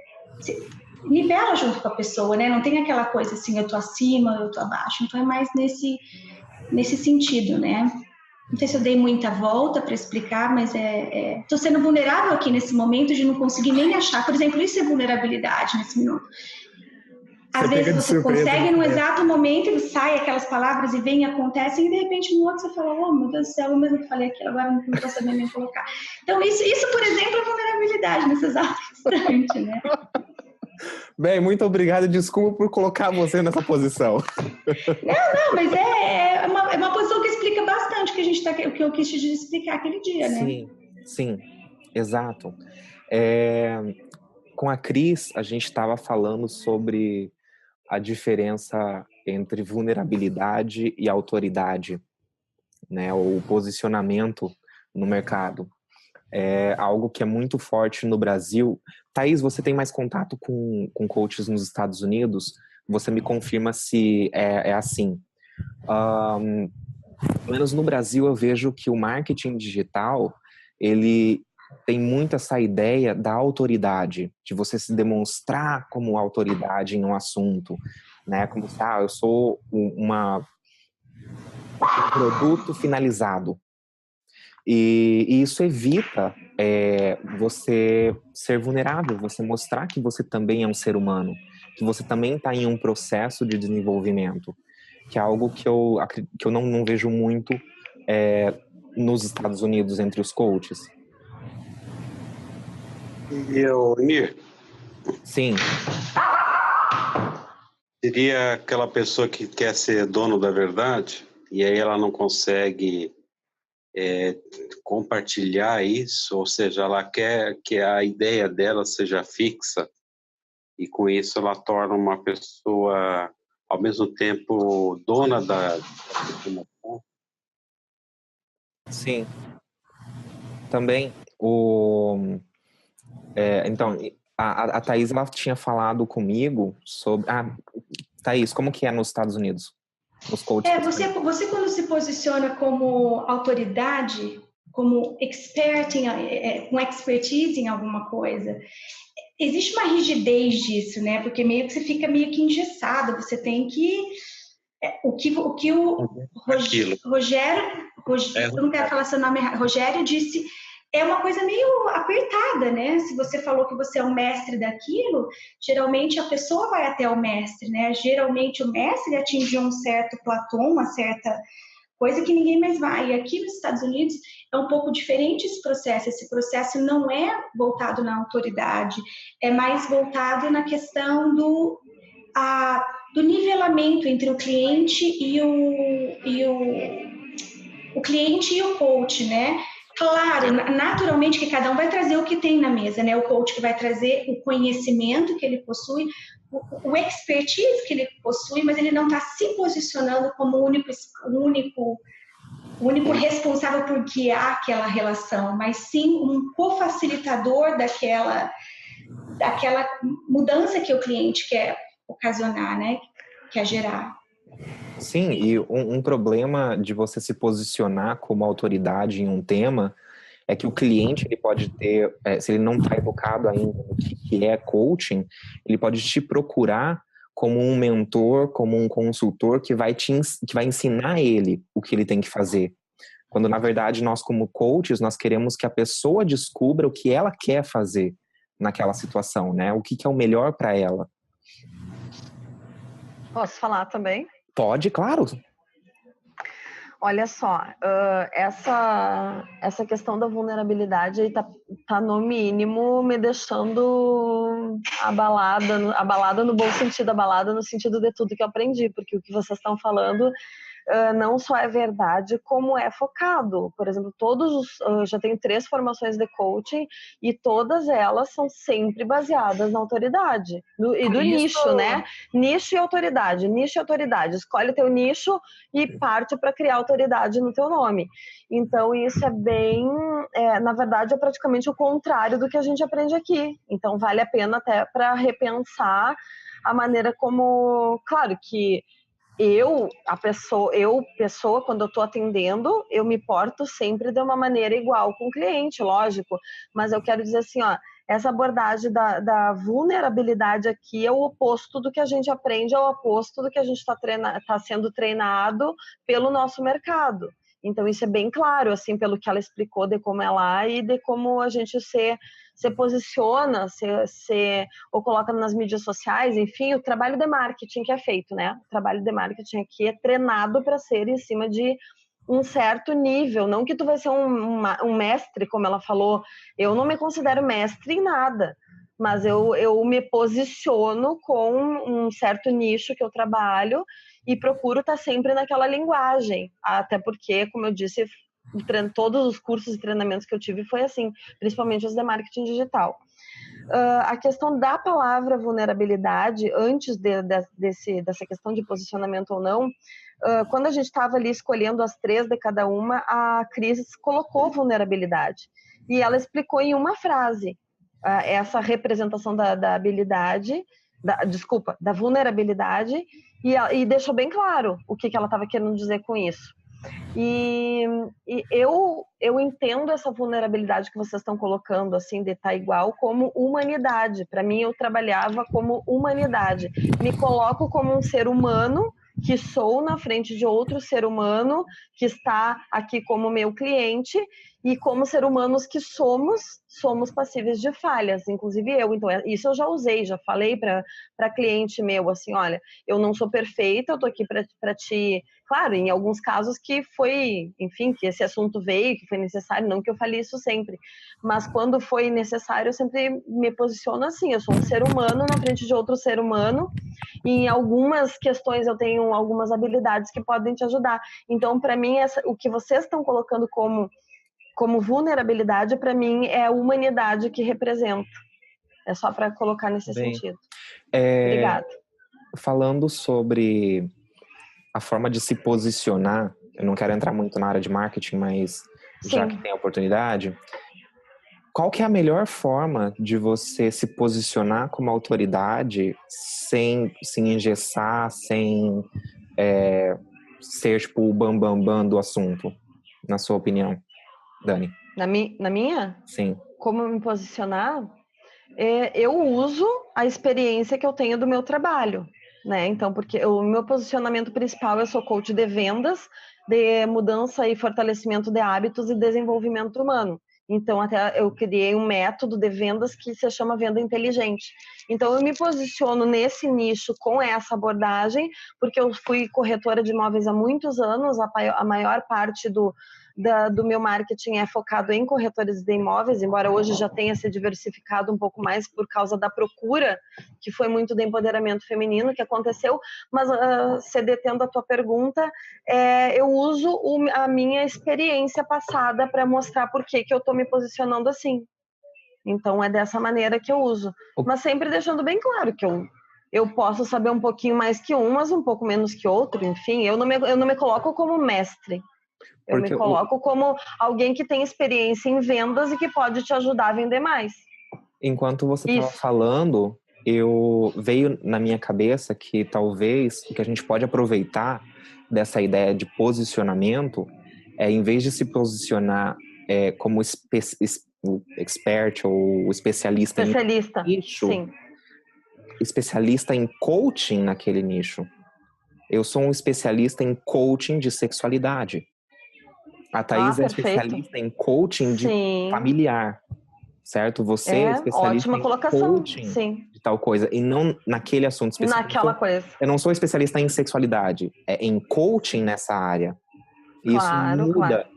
se nivela junto com a pessoa, né? Não tem aquela coisa assim, eu tô acima, eu tô abaixo. Então é mais nesse sentido, né? Não sei se eu dei muita volta para explicar, mas tô sendo vulnerável aqui nesse momento de não conseguir nem achar. Por exemplo, isso é vulnerabilidade nesse minuto. Às vezes você consegue num exato momento e sai aquelas palavras e vem e acontecem, e de repente no outro você fala: oh meu Deus do céu, eu mesmo que falei aquilo, agora não estou sabendo nem colocar. Então isso, por exemplo, é vulnerabilidade nesse exato instante, né? Bem, muito obrigado, desculpa por colocar você nessa posição. Não, mas é uma posição que explica bastante o que eu quis te explicar aquele dia, né? Sim, exato. Com a Cris, a gente estava falando sobre a diferença entre vulnerabilidade e autoridade, né? O posicionamento no mercado. É algo que é muito forte no Brasil. Thaís, você tem mais contato com coaches nos Estados Unidos? Você me confirma se é assim. Pelo menos no Brasil eu vejo que o marketing digital, ele tem muito essa ideia da autoridade, de você se demonstrar como autoridade em um assunto, né? Como se, eu sou um produto finalizado. E isso evita você ser vulnerável, você mostrar que você também é um ser humano, que você também está em um processo de desenvolvimento, que é algo que eu não vejo muito nos Estados Unidos entre os coaches. E eu, Nir? Sim. Seria aquela pessoa que quer ser dono da verdade e aí ela não consegue compartilhar isso, ou seja, ela quer que a ideia dela seja fixa e com isso ela torna uma pessoa ao mesmo tempo dona da informação. Sim. Também então a Thaís, ela tinha falado comigo sobre... Thaís, como que é nos Estados Unidos? Os coaches você quando se posiciona como autoridade, como expert, com expertise em alguma coisa. Existe uma rigidez disso, né? Porque meio que você fica meio que engessado, você tem que... O que o Rogério, eu não quero falar seu nome errado, Rogério disse, é uma coisa meio apertada, né? Se você falou que você é um mestre daquilo, geralmente a pessoa vai até o mestre, né? Geralmente o mestre atingiu um certo platô, uma certa coisa que ninguém mais vai. E aqui nos Estados Unidos é um pouco diferente esse processo. Esse processo não é voltado na autoridade, é mais voltado na questão do nivelamento entre o cliente e o cliente e o coach, né? Claro, naturalmente que cada um vai trazer o que tem na mesa, né? O coach que vai trazer o conhecimento que ele possui, o expertise que ele possui, mas ele não está se posicionando como o único responsável por guiar aquela relação, mas sim um cofacilitador daquela mudança que o cliente quer ocasionar, né? Quer gerar. Sim, e um problema de você se posicionar como autoridade em um tema é que o cliente, ele pode ter, se ele não está educado ainda no que é coaching, ele pode te procurar como um mentor, como um consultor que vai ensinar ele o que ele tem que fazer. Quando, na verdade, nós como coaches, nós queremos que a pessoa descubra o que ela quer fazer naquela situação, né? O que é o melhor para ela. Posso falar também? Pode, claro. Olha só, essa questão da vulnerabilidade aí tá no mínimo me deixando abalada no bom sentido, abalada no sentido de tudo que eu aprendi, porque o que vocês estão falando não só é verdade, como é focado. Por exemplo, já tenho 3 formações de coaching e todas elas são sempre baseadas na autoridade e do nicho, né? Nicho e autoridade. Escolhe teu nicho e parte para criar autoridade no teu nome. Então, isso é bem... na verdade, é praticamente o contrário do que a gente aprende aqui. Então, vale a pena até para repensar a maneira como... Claro que pessoa, quando eu estou atendendo, eu me porto sempre de uma maneira igual com o cliente, lógico. Mas eu quero dizer assim, ó, essa abordagem da vulnerabilidade aqui é o oposto do que a gente aprende, é o oposto do que a gente está sendo treinado pelo nosso mercado. Então, isso é bem claro, assim, pelo que ela explicou de como é lá e de como a gente se posiciona, ou coloca nas mídias sociais, enfim, o trabalho de marketing que é feito, né? O trabalho de marketing aqui é treinado para ser em cima de um certo nível, não que tu vai ser um mestre, como ela falou. Eu não me considero mestre em nada, mas eu me posiciono com um certo nicho que eu trabalho e procuro estar sempre naquela linguagem, até porque, como eu disse, todos os cursos e treinamentos que eu tive foi assim, principalmente os de marketing digital. A questão da palavra vulnerabilidade, antes dessa questão de posicionamento ou não, quando a gente estava ali escolhendo as 3 de cada uma, a Cris colocou vulnerabilidade. E ela explicou em uma frase essa representação da habilidade, da vulnerabilidade, e deixou bem claro o que ela estava querendo dizer com isso. E eu entendo essa vulnerabilidade que vocês estão colocando, assim, de estar igual, como humanidade. Para mim, eu trabalhava como humanidade. Me coloco como um ser humano que sou na frente de outro ser humano que está aqui como meu cliente, e como ser humanos que somos passíveis de falhas, inclusive eu. Então, isso eu já usei, já falei para cliente meu, assim, olha, eu não sou perfeita, eu tô aqui para te... Claro, em alguns casos que foi, enfim, que esse assunto veio, que foi necessário, não que eu fale isso sempre, mas quando foi necessário, eu sempre me posiciono assim, eu sou um ser humano na frente de outro ser humano, e em algumas questões eu tenho algumas habilidades que podem te ajudar. Então, para mim, o que vocês estão colocando como vulnerabilidade, para mim, é a humanidade que representa. É só para colocar nesse sentido. Obrigada. Falando sobre a forma de se posicionar, eu não quero entrar muito na área de marketing, mas já que tem a oportunidade, qual que é a melhor forma de você se posicionar como autoridade sem se engessar, sem ser tipo o bambambam do assunto, na sua opinião? Dani? Na minha? Sim. Como me posicionar? Eu uso a experiência que eu tenho do meu trabalho, né? Então, porque o meu posicionamento principal, eu sou coach de vendas, de mudança e fortalecimento de hábitos e desenvolvimento humano. Então, até eu criei um método de vendas que se chama venda inteligente. Então, eu me posiciono nesse nicho com essa abordagem, porque eu fui corretora de imóveis há muitos anos, a maior parte do meu marketing é focado em corretores de imóveis, embora hoje já tenha se diversificado um pouco mais por causa da procura, que foi muito do empoderamento feminino que aconteceu, mas cedendo a tua pergunta, eu uso a minha experiência passada para mostrar por que eu estou me posicionando assim. Então é dessa maneira que eu uso, mas sempre deixando bem claro que eu posso saber um pouquinho mais que um, mas um pouco menos que outro, enfim, eu não me coloco como mestre. Eu me coloco como alguém que tem experiência em vendas e que pode te ajudar a vender mais. Enquanto você estava falando, veio na minha cabeça que talvez o que a gente pode aproveitar dessa ideia de posicionamento em vez de se posicionar como expert ou especialista em nicho, sim. Especialista em coaching naquele nicho. Eu sou um especialista em coaching de sexualidade. A Thaís é especialista em coaching de familiar, certo? Você é especialista em coaching de tal coisa, e não naquele assunto específico. Naquela coisa. Eu não sou especialista em sexualidade, é em coaching nessa área. E isso muda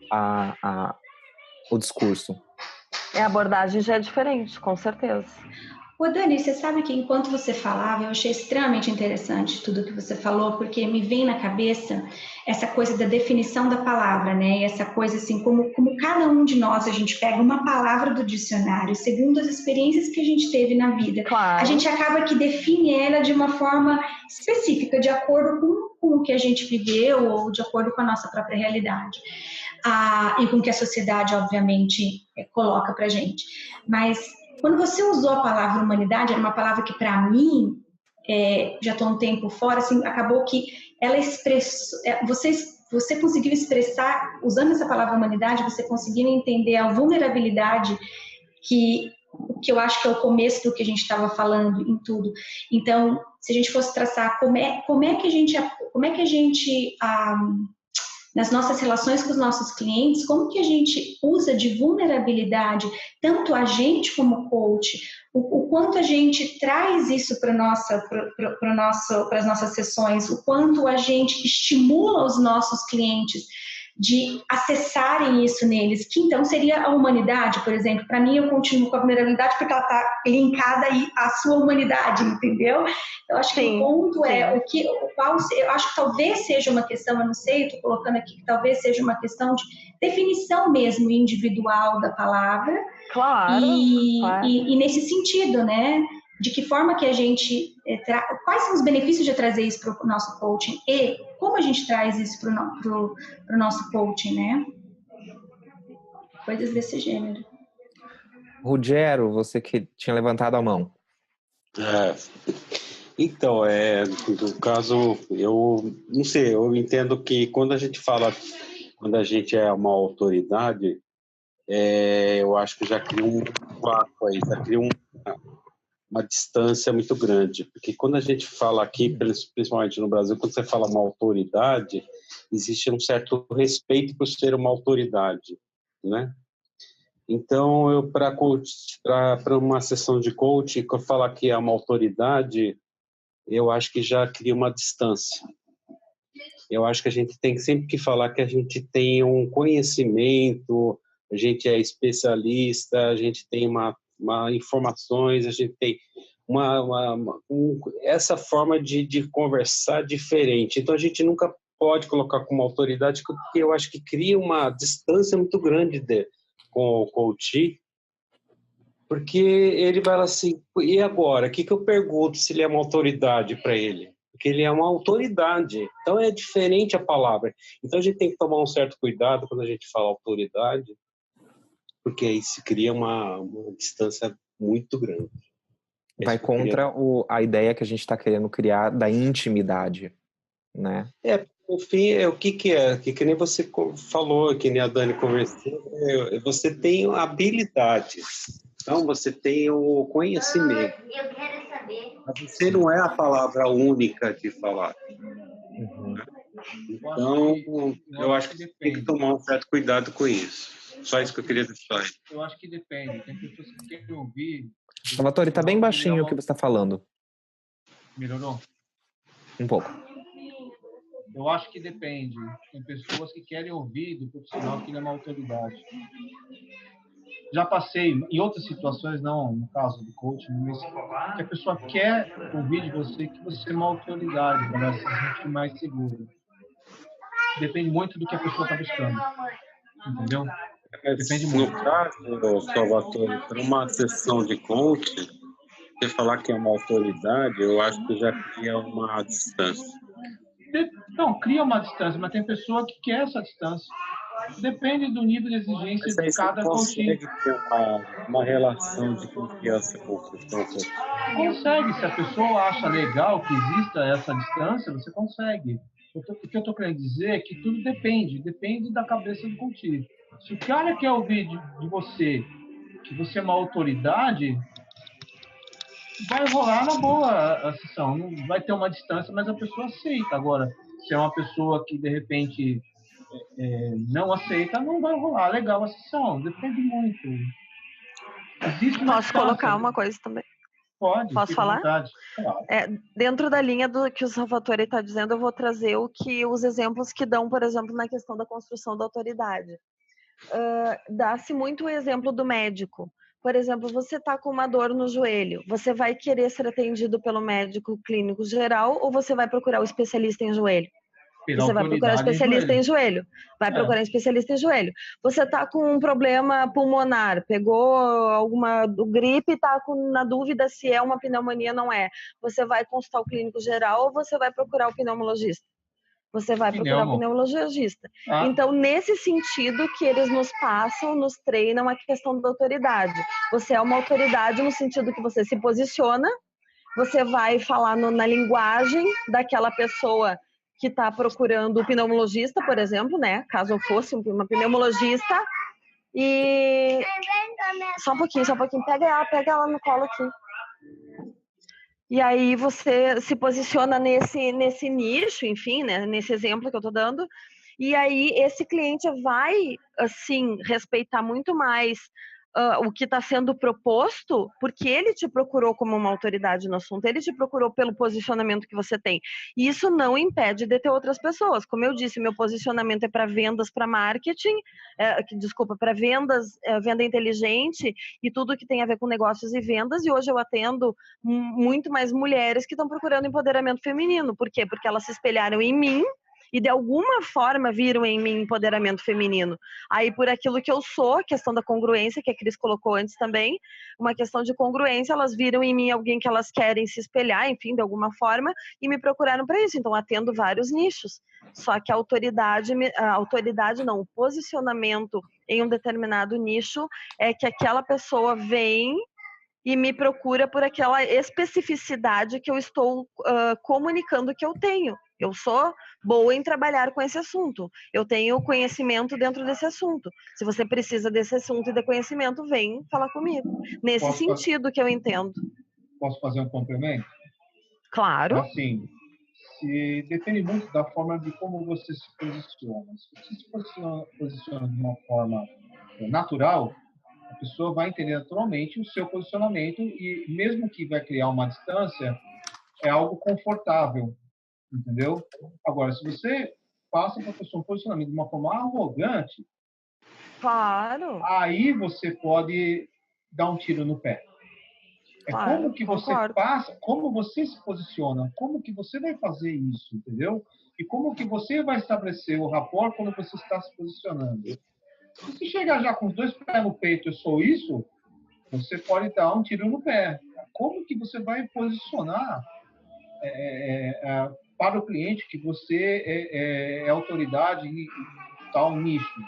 o discurso. A abordagem já é diferente, com certeza. Ô Dani, você sabe que enquanto você falava, eu achei extremamente interessante tudo que você falou, porque me vem na cabeça essa coisa da definição da palavra, né? Essa coisa assim, como cada um de nós, a gente pega uma palavra do dicionário, segundo as experiências que a gente teve na vida, a gente acaba que define ela de uma forma específica, de acordo com o que a gente viveu ou de acordo com a nossa própria realidade. E com o que a sociedade, obviamente, coloca pra gente. Mas quando você usou a palavra humanidade, era uma palavra que, para mim, já estou um tempo fora, assim, acabou que ela expressou... Você conseguiu expressar, usando essa palavra humanidade, você conseguiu entender a vulnerabilidade que eu acho que é o começo do que a gente estava falando em tudo. Então, se a gente fosse traçar como é que a gente nas nossas relações com os nossos clientes, como que a gente usa de vulnerabilidade, tanto a gente como coach, o quanto a gente traz isso para as nossas sessões, o quanto a gente estimula os nossos clientes de acessarem isso neles, que então seria a humanidade, por exemplo. Para mim, eu continuo com a vulnerabilidade porque ela está linkada à sua humanidade, entendeu? Eu acho que o ponto eu acho que talvez seja uma questão, eu não sei, eu estou colocando aqui que talvez seja uma questão de definição mesmo individual da palavra. Claro. E nesse sentido, né? De que forma que a gente... quais são os benefícios de trazer isso para o nosso coaching e como a gente traz isso para o nosso coaching, né? Coisas desse gênero. Ruggiero, você que tinha levantado a mão. Então, no caso, eu não sei, eu entendo que quando a gente é uma autoridade, eu acho que já cria um vácuo aí, já cria uma distância muito grande, porque quando a gente fala aqui, principalmente no Brasil, quando você fala uma autoridade, existe um certo respeito por ser uma autoridade, né? Então, para uma sessão de coaching, quando eu falar que é uma autoridade, eu acho que já cria uma distância. Eu acho que a gente tem sempre que falar que a gente tem um conhecimento, a gente é especialista, a gente tem uma informações, a gente tem essa forma de conversar diferente. Então, a gente nunca pode colocar como autoridade, porque eu acho que cria uma distância muito grande com o coach, porque ele vai lá assim, e agora? O que eu pergunto se ele é uma autoridade para ele? Porque ele é uma autoridade, então é diferente a palavra. Então a gente tem que tomar um certo cuidado quando a gente fala autoridade, porque aí se cria uma distância muito grande. Vai contra a ideia que a gente está querendo criar da intimidade, né? No fim, o que é? Que nem você falou, que nem a Dani conversou, você tem habilidades, então você tem o conhecimento. Eu quero saber. Mas você não é a palavra única de falar. Uhum. Então, eu acho que tem que tomar um certo cuidado com isso. Só isso que eu queria deixar aí. Eu acho que depende. Tem pessoas que querem ouvir... Salvatore, tá bem baixinho o que você está falando. Melhorou? Um pouco. Eu acho que depende. Tem pessoas que querem ouvir do profissional que ele é uma autoridade. Já passei em outras situações, não no caso do coaching, mas que a pessoa quer ouvir de você que você é uma autoridade para ela se sentir mais segura. Depende muito do que a pessoa está buscando. Entendeu? Depende muito. No caso, Salvatore, para uma sessão de coaching, você falar que é uma autoridade, eu acho que já cria uma distância. Não, cria uma distância, mas tem pessoa que quer essa distância. Depende do nível de exigência de cada coaching. Consegue ter uma relação de confiança com o profissional. Consegue. Se a pessoa acha legal que exista essa distância, você consegue. O que eu estou querendo dizer é que tudo depende da cabeça do coach. Se o cara quer ouvir de você que você é uma autoridade, vai rolar na boa a sessão. Não vai ter uma distância, mas a pessoa aceita. Agora, se é uma pessoa que, de repente, não aceita, não vai rolar legal a sessão. Depende muito. Posso colocar uma coisa também? Pode. Posso falar? Claro. Dentro da linha do que o Salvatore está dizendo, eu vou trazer os exemplos que dão, por exemplo, na questão da construção da autoridade. Dá-se muito o exemplo do médico. Por exemplo, você está com uma dor no joelho, você vai querer ser atendido pelo médico clínico geral ou você vai procurar o especialista em joelho? Você vai procurar especialista em joelho. Vai procurar especialista em joelho. Você está com um problema pulmonar, pegou alguma gripe e está na dúvida se é uma pneumonia ou não é. Você vai consultar o clínico geral ou você vai procurar o pneumologista? Você vai procurar o pneumologista. Então, nesse sentido que eles nos passam, nos treinam a questão da autoridade. Você é uma autoridade no sentido que você se posiciona, você vai falar na linguagem daquela pessoa que está procurando o pneumologista, por exemplo, né? Caso eu fosse uma pneumologista. E... Só um pouquinho. Pega ela no colo aqui. E aí você se posiciona nesse nicho, enfim, né? Nesse exemplo que eu estou dando. E aí esse cliente vai, assim, respeitar muito mais o que está sendo proposto, porque ele te procurou como uma autoridade no assunto, ele te procurou pelo posicionamento que você tem. E isso não impede de ter outras pessoas. Como eu disse, meu posicionamento é para vendas, para marketing, para vendas, venda inteligente e tudo que tem a ver com negócios e vendas. E hoje eu atendo muito mais mulheres que estão procurando empoderamento feminino. Por quê? Porque elas se espelharam em mim e de alguma forma viram em mim empoderamento feminino. Aí por aquilo que eu sou, questão da congruência, que a Cris colocou antes também, uma questão de congruência, elas viram em mim alguém que elas querem se espelhar, enfim, de alguma forma, e me procuraram para isso. Então atendo vários nichos. Só que o posicionamento em um determinado nicho é que aquela pessoa vem e me procura por aquela especificidade que eu estou comunicando que eu tenho. Eu sou boa em trabalhar com esse assunto. Eu tenho conhecimento dentro desse assunto. Se você precisa desse assunto e de conhecimento, vem falar comigo. Nesse sentido que eu entendo. Posso fazer um complemento? Claro. Assim, depende muito da forma de como você se posiciona. Se você se posiciona de uma forma natural, a pessoa vai entender naturalmente o seu posicionamento e mesmo que vai criar uma distância, é algo confortável, entendeu? Agora, se você passa para a pessoa um posicionamento de uma forma arrogante, claro, aí você pode dar um tiro no pé. Claro, como que você passa, como você se posiciona, como que você vai fazer isso, entendeu? E como que você vai estabelecer o rapport quando você está se posicionando. Se você chegar já com os dois pés no peito, eu sou isso, você pode dar um tiro no pé. Como que você vai posicionar para o cliente que você é autoridade em tal nicho?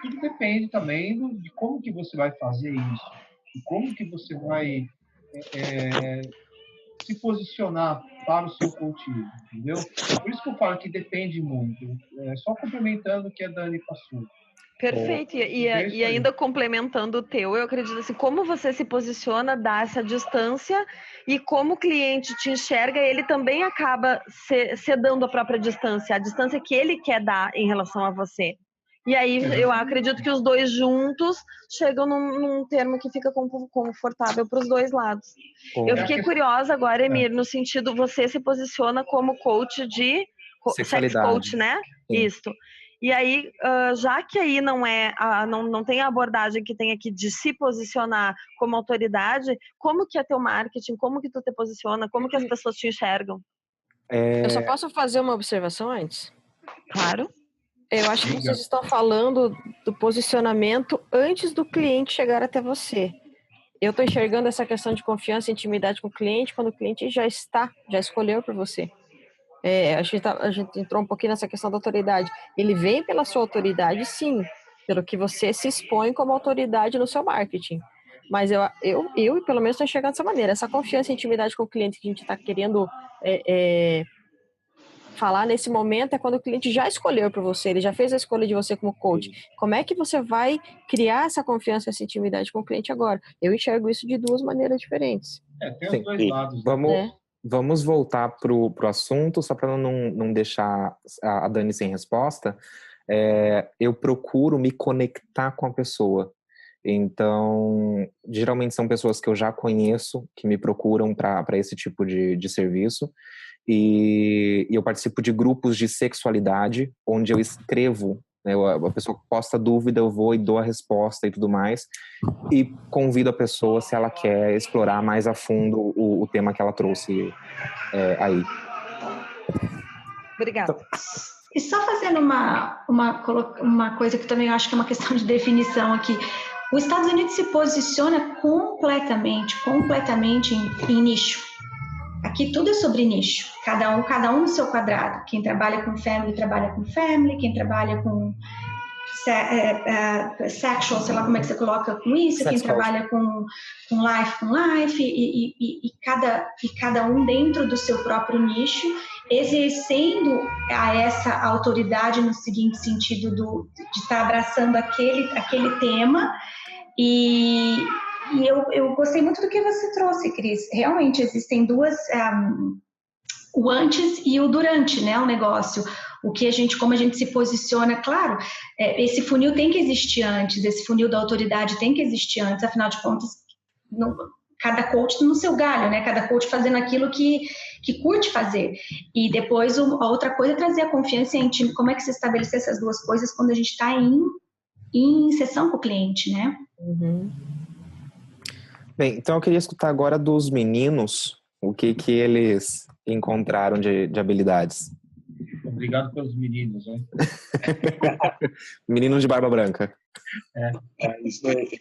Tudo depende também de como que você vai fazer isso. E como que você vai se se posicionar para o seu coaching, entendeu? Por isso que eu falo que depende muito. Só complementando o que a Dani passou. Perfeito. E ainda complementando o teu, eu acredito assim, como você se posiciona, dá essa distância, e como o cliente te enxerga, ele também acaba cedendo a própria distância, a distância que ele quer dar em relação a você. E aí eu acredito que os dois juntos chegam num termo que fica confortável para os dois lados. Eu fiquei curiosa agora, Emir, no sentido, você se posiciona como coach de sex coach, né? Sim. Isso. E aí, já que aí não tem a abordagem que tem aqui de se posicionar como autoridade, como que é teu marketing, como que tu te posiciona, como que as pessoas te enxergam? Eu só posso fazer uma observação antes? Claro. Eu acho que vocês estão falando do posicionamento antes do cliente chegar até você. Eu estou enxergando essa questão de confiança e intimidade com o cliente quando o cliente já escolheu por você. A gente entrou um pouquinho nessa questão da autoridade. Ele vem pela sua autoridade, sim, pelo que você se expõe como autoridade no seu marketing. Mas eu pelo menos, estou enxergando dessa maneira. Essa confiança e intimidade com o cliente que a gente está querendo falar nesse momento é quando o cliente já escolheu por você, ele já fez a escolha de você como coach. Como é que você vai criar essa confiança e essa intimidade com o cliente agora? Eu enxergo isso de duas maneiras diferentes. Tem os dois lados. Vamos voltar pro assunto, só para não deixar a Dani sem resposta. Eu procuro me conectar com a pessoa. Então, geralmente são pessoas que eu já conheço, que me procuram para esse tipo de serviço. E eu participo de grupos de sexualidade, onde eu escrevo, né, a pessoa posta dúvida, eu vou e dou a resposta e tudo mais, e convido a pessoa, se ela quer explorar mais a fundo o tema que ela trouxe aí. Obrigada. E só fazendo uma coisa que também eu acho que é uma questão de definição aqui. Os Estados Unidos se posiciona completamente em nicho. Aqui tudo é sobre nicho, cada um no seu quadrado. Quem trabalha com family, quem trabalha com sexual, sei lá como é que você coloca com isso, quem trabalha com life, e cada um dentro do seu próprio nicho, exercendo essa autoridade no seguinte sentido de estar abraçando aquele tema. E eu gostei muito do que você trouxe, Cris. Realmente existem duas, o antes e o durante, né, o negócio. Como a gente se posiciona, claro, esse funil tem que existir antes, esse funil da autoridade tem que existir antes, afinal de contas, cada coach no seu galho, né, cada coach fazendo aquilo que curte fazer. E depois a outra coisa é trazer a confiança e a intimidade. Como é que se estabelecer essas duas coisas quando a gente está em sessão com o cliente, né? Uhum. Bem, então eu queria escutar agora dos meninos o que eles encontraram de habilidades. Obrigado pelos meninos, né? Meninos de barba branca. Isso aí.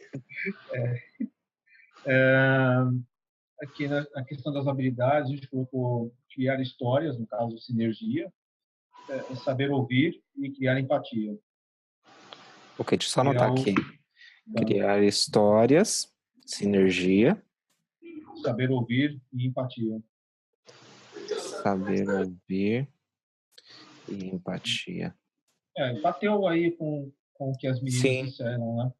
Aqui na questão das habilidades, a gente colocou criar histórias, no caso, sinergia, saber ouvir e criar empatia. Ok, deixa eu só anotar aqui. Criar histórias, sinergia. Saber ouvir e empatia. Saber ouvir e empatia. Bateu aí com o que as meninas disseram, né?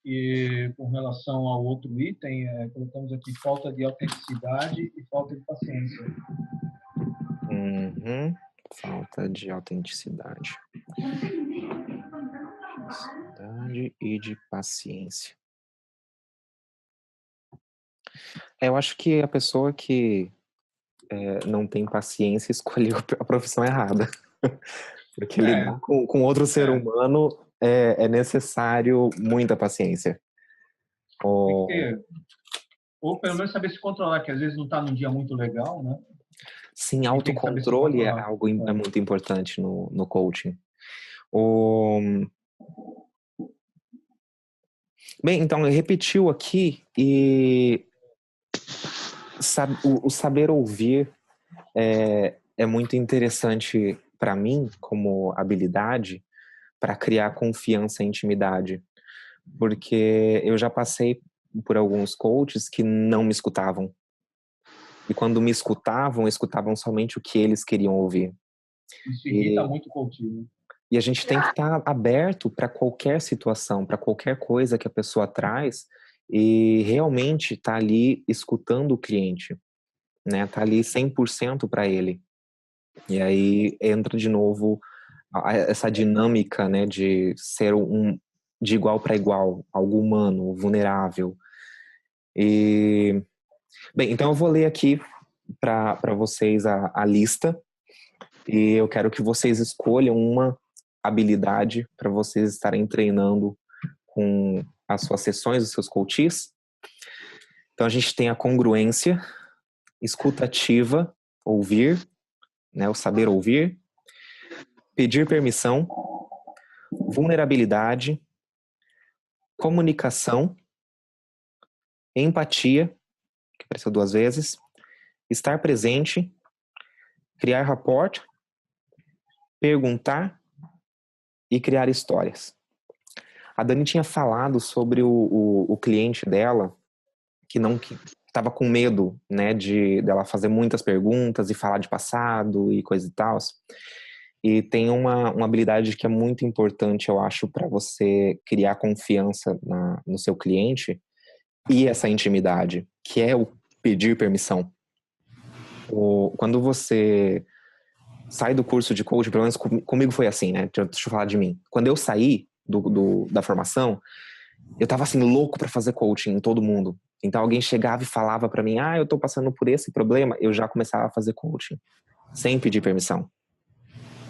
E com relação ao outro item, colocamos aqui falta de autenticidade e falta de paciência. Uhum. Falta de autenticidade. E de paciência. Eu acho que a pessoa que não tem paciência escolheu a profissão errada. Porque lidar com outro ser humano é necessário muita paciência. Ou pelo menos saber se controlar, que às vezes não está num dia muito legal, né? Sim, autocontrole é algo muito importante no coaching. Bem, então, repetiu aqui e o saber ouvir é muito interessante para mim como habilidade para criar confiança e intimidade, porque eu já passei por alguns coaches que não me escutavam. e quando me escutavam somente o que eles queriam ouvir. Isso irrita muito o coaching. E a gente tem que estar aberto para qualquer situação, para qualquer coisa que a pessoa traz e realmente estar ali escutando o cliente, né? Tá ali 100% para ele. E aí entra de novo essa dinâmica, né, de ser de igual para igual, algo humano, vulnerável. E bem, então eu vou ler aqui para vocês a lista e eu quero que vocês escolham uma habilidade para vocês estarem treinando com as suas sessões, os seus coaches. Então a gente tem a congruência, escuta ativa, ouvir, né, o saber ouvir, pedir permissão, vulnerabilidade, comunicação, empatia, que apareceu 2 vezes, estar presente, criar rapport, perguntar e criar histórias. A Dani tinha falado sobre o cliente dela que estava com medo, né, dela fazer muitas perguntas e falar de passado e coisa e tal. E tem uma habilidade que é muito importante, eu acho, para você criar confiança no seu cliente e essa intimidade, que é o pedir permissão. Quando você sai do curso de coaching, pelo menos comigo foi assim, né? Deixa eu falar de mim. Quando eu saí da formação, eu tava assim, louco para fazer coaching em todo mundo. Então alguém chegava e falava para mim, eu tô passando por esse problema, eu já começava a fazer coaching, sem pedir permissão,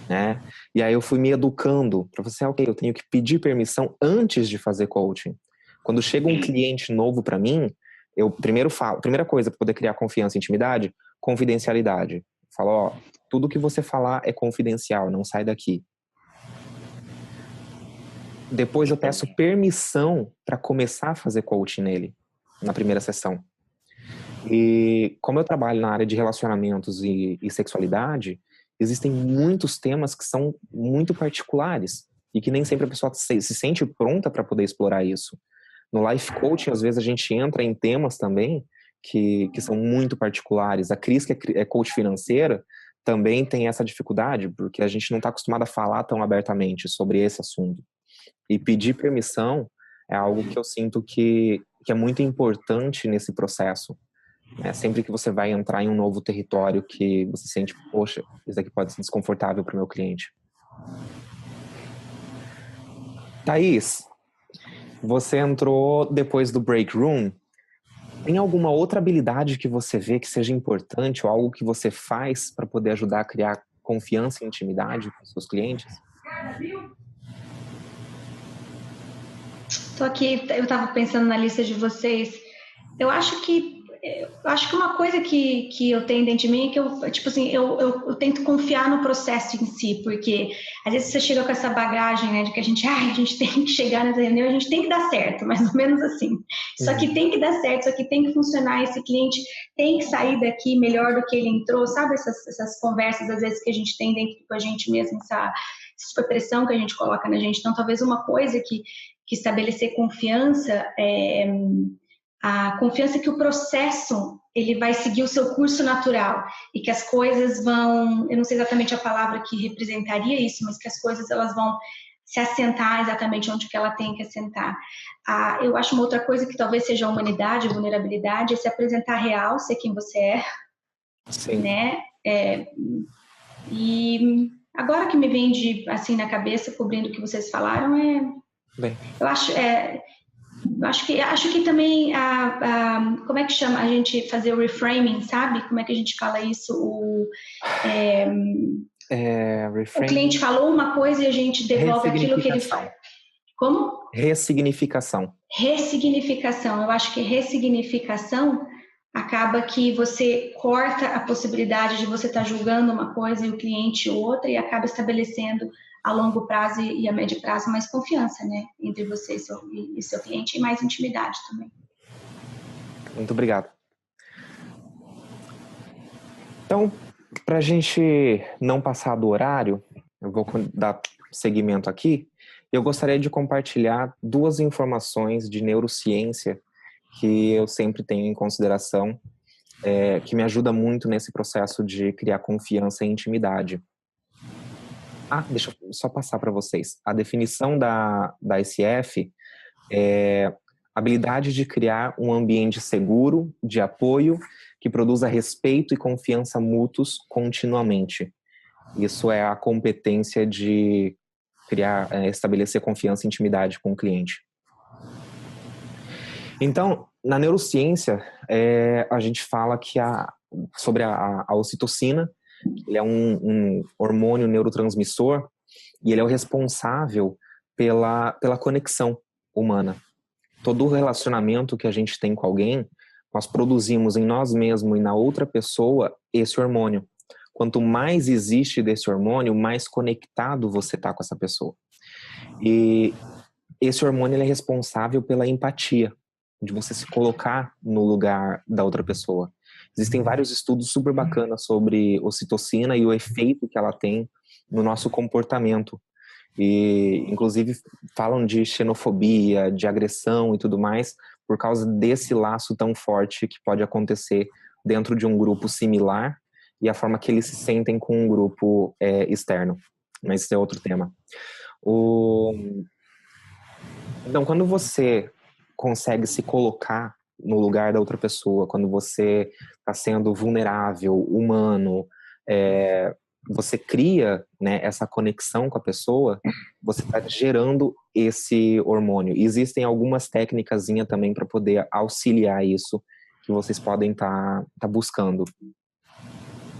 né? E aí eu fui me educando para você, ok, eu tenho que pedir permissão antes de fazer coaching. Quando chega um cliente novo para mim, eu primeiro falo, primeira coisa para poder criar confiança e intimidade, confidencialidade. Eu falo, tudo que você falar é confidencial, não sai daqui. Depois eu peço permissão para começar a fazer coaching nele, na primeira sessão. E como eu trabalho na área de relacionamentos e sexualidade, existem muitos temas que são muito particulares e que nem sempre a pessoa se sente pronta para poder explorar isso. No life coaching, às vezes a gente entra em temas também que são muito particulares. A Cris, que é coach financeira, também tem essa dificuldade, porque a gente não está acostumado a falar tão abertamente sobre esse assunto. E pedir permissão é algo que eu sinto que é muito importante nesse processo. Sempre que você vai entrar em um novo território que você sente, poxa, isso aqui pode ser desconfortável para o meu cliente. Thaís, você entrou depois do break room. Tem alguma outra habilidade que você vê que seja importante ou algo que você faz para poder ajudar a criar confiança e intimidade com seus clientes? Estou aqui, eu estava pensando na lista de vocês. Eu acho que uma coisa que eu tenho dentro de mim é que eu tento confiar no processo em si, porque às vezes você chega com essa bagagem, né, de que a gente tem que chegar nessa reunião, a gente tem que dar certo, mais ou menos assim. Isso aqui tem que dar certo, isso aqui tem que funcionar, esse cliente tem que sair daqui melhor do que ele entrou, sabe? Essas conversas às vezes que a gente tem dentro com a gente mesmo, essa pressão que a gente coloca na gente. Então, talvez uma coisa que estabelecer confiança a confiança que o processo ele vai seguir o seu curso natural e que as coisas vão, eu não sei exatamente a palavra que representaria isso, mas que as coisas elas vão se assentar exatamente onde que ela tem que assentar. Eu acho uma outra coisa que talvez seja a humanidade, a vulnerabilidade, é se apresentar real, ser quem você é. Sim. Né? E agora que me vem assim na cabeça, cobrindo o que vocês falaram, Bem. Eu acho que também como é que chama a gente fazer o reframing, sabe? Como é que a gente fala isso? O cliente falou uma coisa e a gente devolve aquilo que ele faz. Como? Ressignificação. Ressignificação. Eu acho que ressignificação acaba que você corta a possibilidade de você estar julgando uma coisa e o cliente outra e acaba estabelecendo a longo prazo e a médio prazo mais confiança, né, entre você e seu cliente e mais intimidade também. Muito obrigado. Então, para a gente não passar do horário, eu vou dar seguimento aqui. Eu gostaria de compartilhar 2 informações de neurociência que eu sempre tenho em consideração que me ajuda muito nesse processo de criar confiança e intimidade. Deixa eu só passar para vocês. A definição da ICF é habilidade de criar um ambiente seguro, de apoio, que produza respeito e confiança mútuos continuamente. Isso é a competência de estabelecer confiança e intimidade com o cliente. Então, na neurociência, a gente fala sobre a ocitocina. Ele é um hormônio neurotransmissor e ele é o responsável pela conexão humana. Todo o relacionamento que a gente tem com alguém, nós produzimos em nós mesmos e na outra pessoa esse hormônio. Quanto mais existe desse hormônio, mais conectado você está com essa pessoa. E esse hormônio ele é responsável pela empatia, de você se colocar no lugar da outra pessoa. Existem vários estudos super bacanas sobre ocitocina e o efeito que ela tem no nosso comportamento. E, inclusive, falam de xenofobia, de agressão e tudo mais, por causa desse laço tão forte que pode acontecer dentro de um grupo similar e a forma que eles se sentem com um grupo externo. Mas esse é outro tema. Então, quando você consegue se colocar no lugar da outra pessoa, quando você está sendo vulnerável, humano, você cria, né, essa conexão com a pessoa, você está gerando esse hormônio. E existem algumas técnicas também para poder auxiliar isso, que vocês podem estar buscando.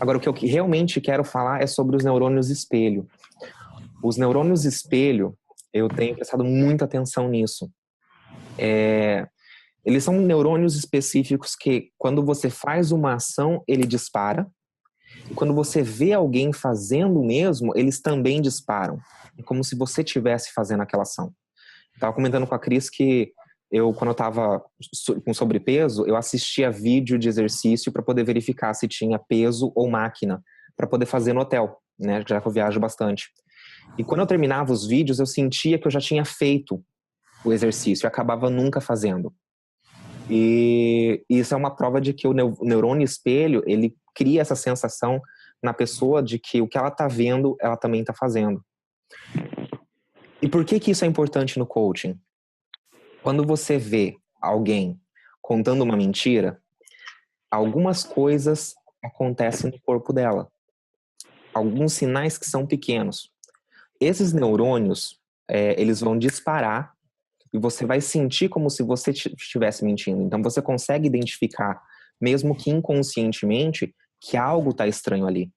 Agora, o que eu realmente quero falar é sobre os neurônios espelho. Os neurônios espelho, eu tenho prestado muita atenção nisso. Eles são neurônios específicos que, quando você faz uma ação, ele dispara. E quando você vê alguém fazendo o mesmo, eles também disparam. É como se você estivesse fazendo aquela ação. Estava comentando com a Cris que quando eu estava com sobrepeso, eu assistia vídeo de exercício para poder verificar se tinha peso ou máquina, para poder fazer no hotel, né? Já que eu viajo bastante. E quando eu terminava os vídeos, eu sentia que eu já tinha feito o exercício e acabava nunca fazendo. E isso é uma prova de que o neurônio espelho, ele cria essa sensação na pessoa de que o que ela está vendo, ela também está fazendo. E por que isso é importante no coaching? Quando você vê alguém contando uma mentira, algumas coisas acontecem no corpo dela. Alguns sinais que são pequenos. Esses neurônios, eles vão disparar e você vai sentir como se você estivesse mentindo. Então você consegue identificar, mesmo que inconscientemente, que algo está estranho ali.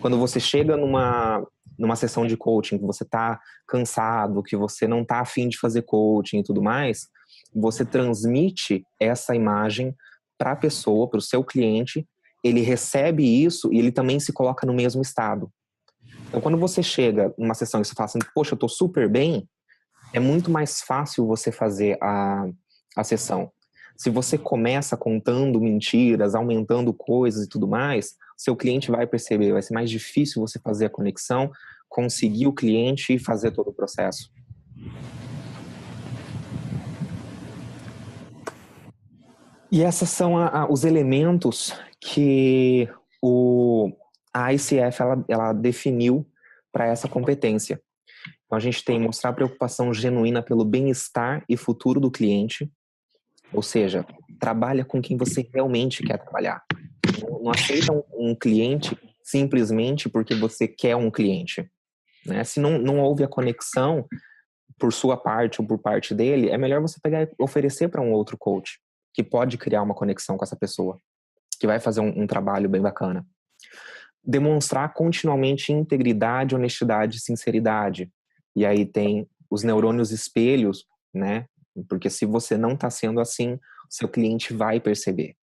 Quando você chega numa sessão de coaching, que você está cansado, que você não está afim de fazer coaching e tudo mais, você transmite essa imagem para a pessoa, para o seu cliente, ele recebe isso e ele também se coloca no mesmo estado. Então quando você chega numa sessão e você fala assim, poxa, eu estou super bem, é muito mais fácil você fazer a sessão. Se você começa contando mentiras, aumentando coisas e tudo mais, seu cliente vai perceber, vai ser mais difícil você fazer a conexão, conseguir o cliente e fazer todo o processo. E esses são os elementos que a ICF ela definiu para essa competência. Então, a gente tem mostrar preocupação genuína pelo bem-estar e futuro do cliente, ou seja, trabalha com quem você realmente quer trabalhar. Não aceita um cliente simplesmente porque você quer um cliente, né? Se não houve a conexão por sua parte ou por parte dele, é melhor você pegar e oferecer para um outro coach que pode criar uma conexão com essa pessoa, que vai fazer um trabalho bem bacana. Demonstrar continuamente integridade, honestidade e sinceridade. E aí tem os neurônios espelhos, né? Porque se você não está sendo assim, seu cliente vai perceber.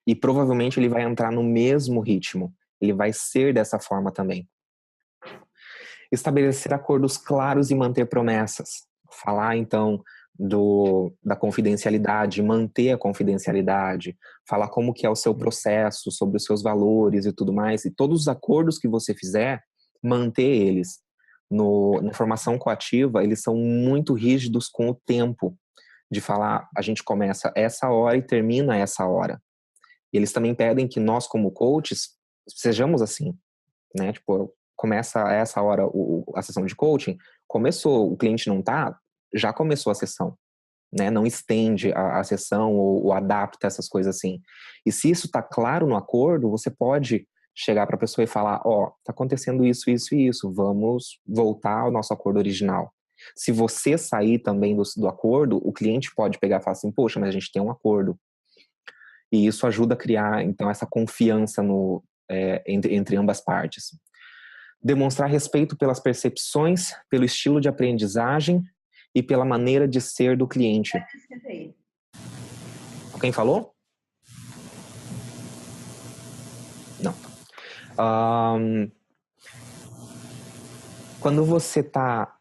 E provavelmente ele vai entrar no mesmo ritmo. Ele vai ser dessa forma também. Estabelecer acordos claros e manter promessas. Falar, então, da confidencialidade, manter a confidencialidade. Falar como que é o seu processo, sobre os seus valores e tudo mais. E todos os acordos que você fizer, manter eles. Na formação coativa, eles são muito rígidos com o tempo. De falar, a gente começa essa hora e termina essa hora. E eles também pedem que nós, como coaches, sejamos assim, né? Tipo, começa a essa hora a sessão de coaching, começou, o cliente não tá, já começou a sessão, né? Não estende a sessão ou adapta essas coisas assim. E se isso tá claro no acordo, você pode chegar para a pessoa e falar, tá acontecendo isso, isso e isso, vamos voltar ao nosso acordo original. Se você sair também do acordo, o cliente pode pegar e falar assim, poxa, mas a gente tem um acordo. E isso ajuda a criar, então, essa confiança entre ambas partes. Demonstrar respeito pelas percepções, pelo estilo de aprendizagem e pela maneira de ser do cliente. Quem falou? Não. Quando você está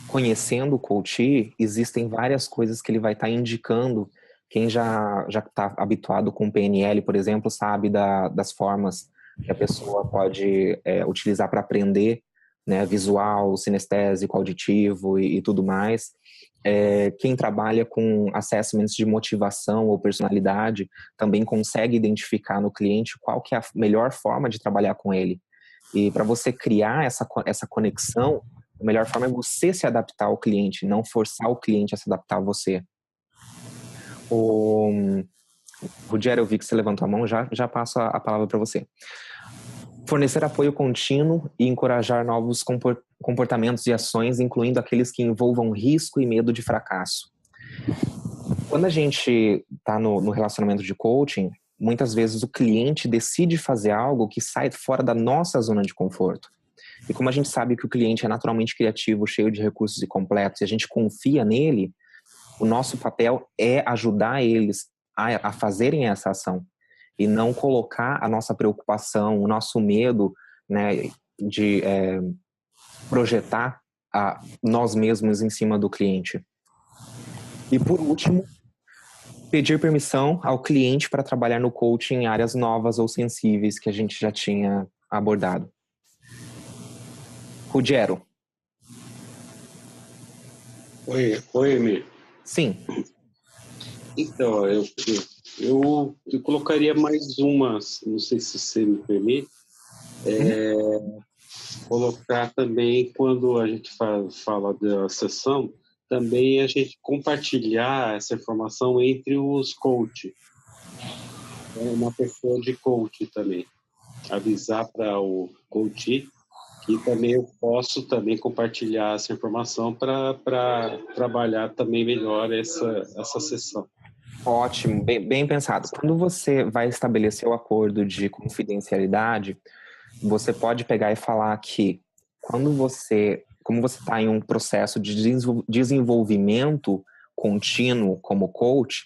conhecendo o coach, existem várias coisas que ele vai estar indicando. Quem já está habituado com PNL, por exemplo, sabe das formas que a pessoa pode utilizar para aprender, né, visual, sinestésico, auditivo e tudo mais. Quem trabalha com assessments de motivação ou personalidade também consegue identificar no cliente qual que é a melhor forma de trabalhar com ele. E para você criar essa conexão, a melhor forma é você se adaptar ao cliente, não forçar o cliente a se adaptar a você. Rogério, eu vi que você levantou a mão, já passo a palavra para você. Fornecer apoio contínuo e encorajar novos comportamentos e ações, incluindo aqueles que envolvam risco e medo de fracasso. Quando a gente está no relacionamento de coaching, muitas vezes o cliente decide fazer algo que sai fora da nossa zona de conforto. E como a gente sabe que o cliente é naturalmente criativo, cheio de recursos e completos, e a gente confia nele, o nosso papel é ajudar eles a fazerem essa ação e não colocar a nossa preocupação, o nosso medo, né, de projetar nós mesmos em cima do cliente. E por último, pedir permissão ao cliente para trabalhar no coaching em áreas novas ou sensíveis que a gente já tinha abordado. Rogério. Oi, Emir. Sim. Então, eu colocaria mais umas, não sei se você me permite, colocar também, quando a gente fala da sessão, também a gente compartilhar essa informação entre os coaches. Uma pessoa de coach também. Avisar para o coach que também eu posso também compartilhar essa informação para trabalhar também melhor essa sessão. Ótimo, bem pensado. Quando você vai estabelecer o acordo de confidencialidade, você pode pegar e falar que como você está em um processo de desenvolvimento contínuo como coach,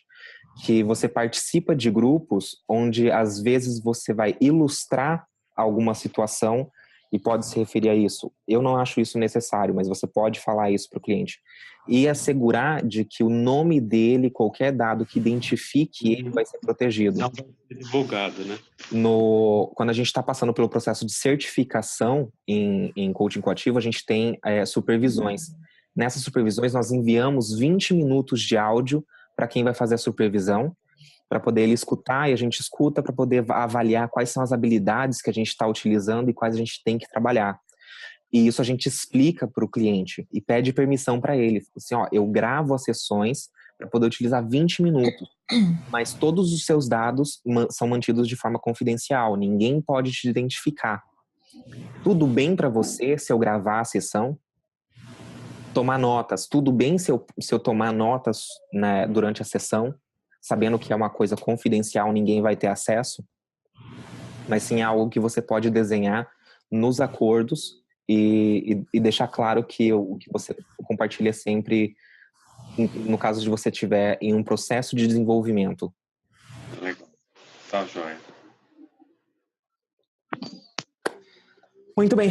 que você participa de grupos onde às vezes você vai ilustrar alguma situação e pode se referir a isso. Eu não acho isso necessário, mas você pode falar isso para o cliente. E assegurar de que o nome dele, qualquer dado que identifique ele, vai ser protegido. Não vai ser divulgado, né? Quando a gente está passando pelo processo de certificação em coaching coativo, a gente tem supervisões. Nessas supervisões, nós enviamos 20 minutos de áudio para quem vai fazer a supervisão, para poder ele escutar, e a gente escuta para poder avaliar quais são as habilidades que a gente está utilizando e quais a gente tem que trabalhar. E isso a gente explica para o cliente e pede permissão para ele. Assim, eu gravo as sessões para poder utilizar 20 minutos, mas todos os seus dados são mantidos de forma confidencial, ninguém pode te identificar. Tudo bem para você se eu gravar a sessão? Tomar notas, tudo bem se eu tomar notas, né, durante a sessão? Sabendo que é uma coisa confidencial, ninguém vai ter acesso, mas sim algo que você pode desenhar nos acordos e deixar claro que o que você compartilha sempre, no caso de você estiver em um processo de desenvolvimento. Legal. Tá, joia. Muito bem.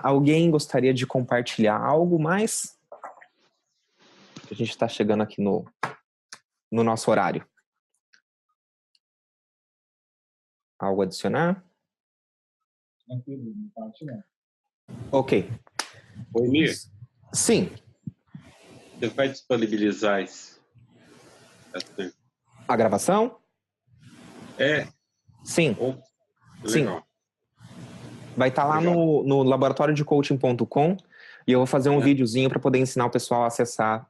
Alguém gostaria de compartilhar algo mais? A gente está chegando aqui no nosso horário. Algo a adicionar? Ok. Oi, Mir. Sim. Você vai disponibilizar isso? A gravação? Sim. Legal. Vai estar lá no laboratoriodecoaching.com e eu vou fazer um videozinho para poder ensinar o pessoal a acessar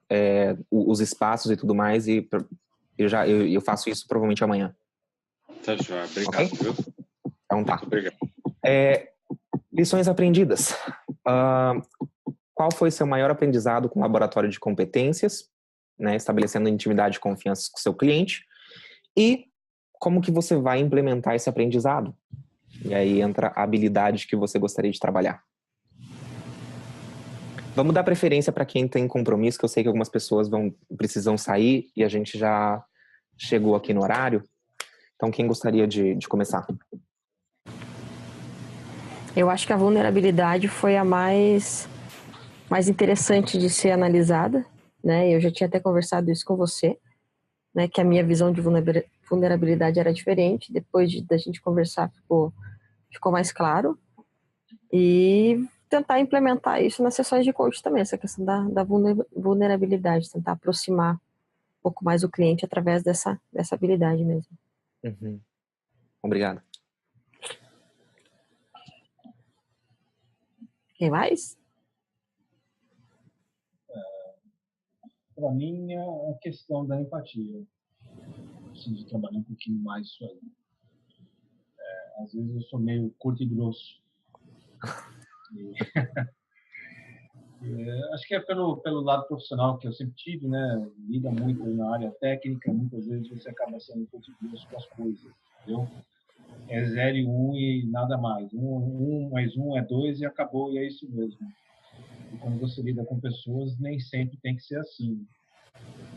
os espaços e tudo mais, e eu faço isso provavelmente amanhã. Tá joia. Obrigado, Okay? viu? Então tá. Muito obrigado. Lições aprendidas. Qual foi seu maior aprendizado com o laboratório de competências, né, estabelecendo intimidade e confiança com o seu cliente? E como que você vai implementar esse aprendizado? E aí entra a habilidade que você gostaria de trabalhar. Vamos dar preferência para quem tem compromisso, que eu sei que algumas pessoas precisam sair e a gente já chegou aqui no horário. Então, quem gostaria de começar? Eu acho que a vulnerabilidade foi a mais interessante de ser analisada, né? Eu já tinha até conversado isso com você, né? Que a minha visão de vulnerabilidade era diferente. Depois da gente conversar, ficou mais claro. E tentar implementar isso nas sessões de coach também, essa questão da vulnerabilidade, tentar aproximar um pouco mais o cliente através dessa habilidade mesmo. Uhum. Obrigado. Quem mais? Para mim, é a questão da empatia. Eu preciso trabalhar um pouquinho mais isso aí. Às vezes eu sou meio curto e grosso. Acho que é pelo lado profissional que eu sempre tive, né? Lida muito na área técnica, muitas vezes você acaba sendo curto e grosso com as coisas, entendeu? É 0 e 1 e nada mais. 1 mais 1 é 2 e acabou, e é isso mesmo. E quando você lida com pessoas, nem sempre tem que ser assim.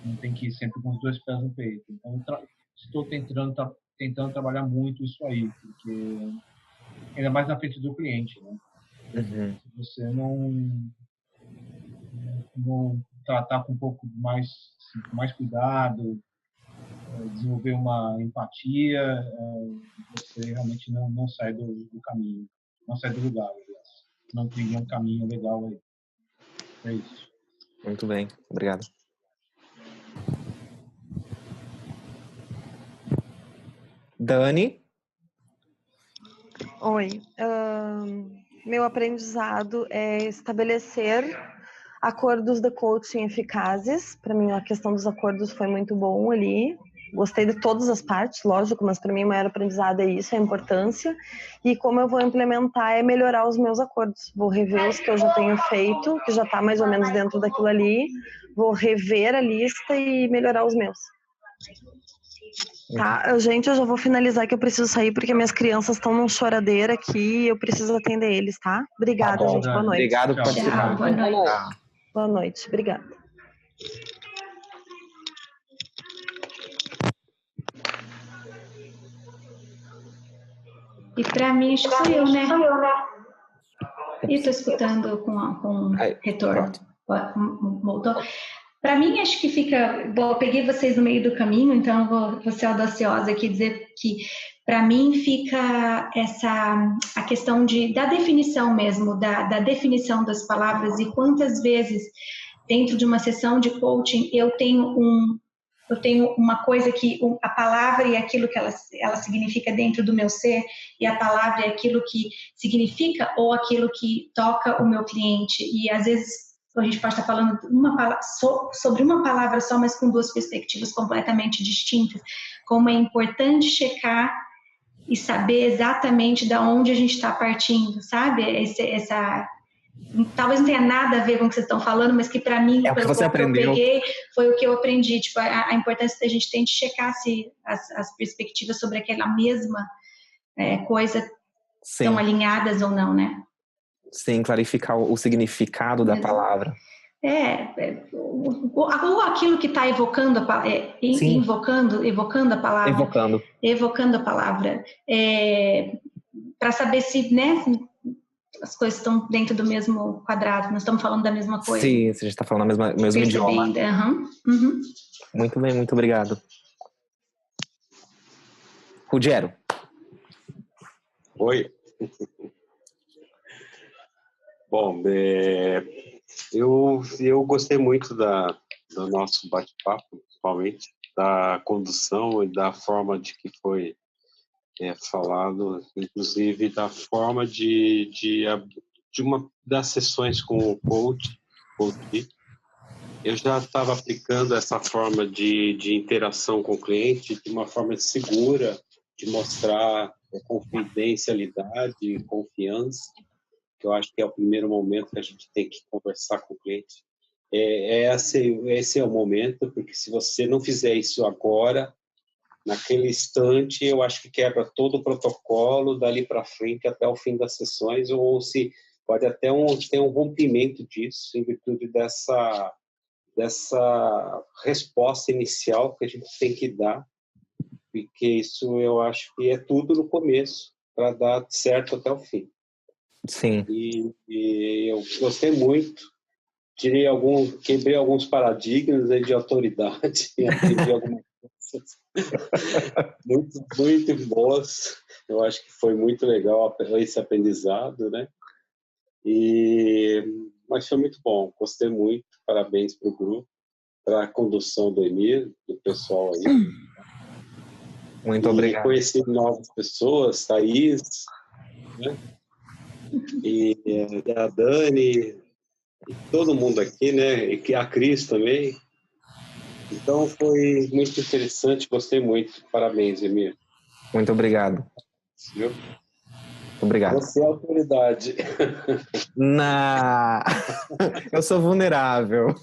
Não tem que ir sempre com os 2 pés no peito. Então, estou tentando trabalhar muito isso aí, porque ainda mais na frente do cliente, né? Uhum. Se você não tratar com um pouco mais cuidado, desenvolver uma empatia, você realmente não sai do caminho, não sai do lugar, aliás. Não trilha um caminho legal aí. É isso. Muito bem, obrigado. Dani? Oi. Meu aprendizado é estabelecer acordos de coaching eficazes. Para mim, a questão dos acordos foi muito bom ali. Gostei de todas as partes, lógico, mas para mim o maior aprendizado é isso, a importância. E como eu vou implementar é melhorar os meus acordos. Vou rever os que eu já tenho feito, que já está mais ou menos dentro daquilo ali. Vou rever a lista e melhorar os meus. Tá, gente, eu já vou finalizar que eu preciso sair porque minhas crianças estão num choradeira aqui e eu preciso atender eles, tá? Obrigada, bom, gente. Boa noite. Obrigado por participar. Boa noite. Boa noite. Obrigada. E para mim, acho que sou eu, né? E estou escutando com retorno. Voltou. Para mim, acho que fica... Bom, eu peguei vocês no meio do caminho, então vou ser audaciosa aqui e dizer que, para mim, fica a questão da definição mesmo, da definição das palavras e quantas vezes, dentro de uma sessão de coaching, eu tenho uma coisa que a palavra e aquilo que ela significa dentro do meu ser, e a palavra é aquilo que significa ou aquilo que toca o meu cliente. E às vezes a gente pode estar falando sobre uma palavra só, mas com 2 perspectivas completamente distintas. Como é importante checar e saber exatamente de onde a gente está partindo, sabe? Talvez não tenha nada a ver com o que vocês estão falando, mas que para mim, pelo que eu peguei, foi o que eu aprendi. Tipo, a importância da gente ter de checar se as perspectivas sobre aquela mesma coisa estão alinhadas ou não, né? Sim, clarificar o significado da palavra. Ou aquilo que está evocando evocando a palavra. Evocando a palavra. Para saber se, né, as coisas estão dentro do mesmo quadrado, nós estamos falando da mesma coisa. Sim, você já está falando o mesmo idioma. Uhum. Muito bem, muito obrigado. Ruggiero. Oi. Bom, eu gostei muito do nosso bate-papo, principalmente da condução e da forma de que foi falado, inclusive da forma das sessões com o coach. Eu já estava aplicando essa forma de interação com o cliente de uma forma segura, de mostrar confidencialidade e confiança, que eu acho que é o primeiro momento que a gente tem que conversar com o cliente. Esse é o momento, porque se você não fizer isso agora, naquele instante, eu acho que quebra todo o protocolo dali para frente até o fim das sessões, ou se pode até ter um rompimento disso em virtude dessa resposta inicial que a gente tem que dar, porque isso eu acho que é tudo no começo para dar certo até o fim. Sim. E eu gostei muito, quebrei alguns paradigmas de autoridade, aprendi algumas coisas muito boas. Eu acho que foi muito legal esse aprendizado, né? Mas foi muito bom, gostei muito. Parabéns para o grupo, para a condução do Emir, do pessoal aí. Muito obrigado. Conheci novas pessoas, Thaís, né? E a Dani, e todo mundo aqui, né? E a Cris também. Então foi muito interessante, gostei muito. Parabéns, Emir. Muito obrigado. Viu? Obrigado. Você é autoridade. Eu sou vulnerável.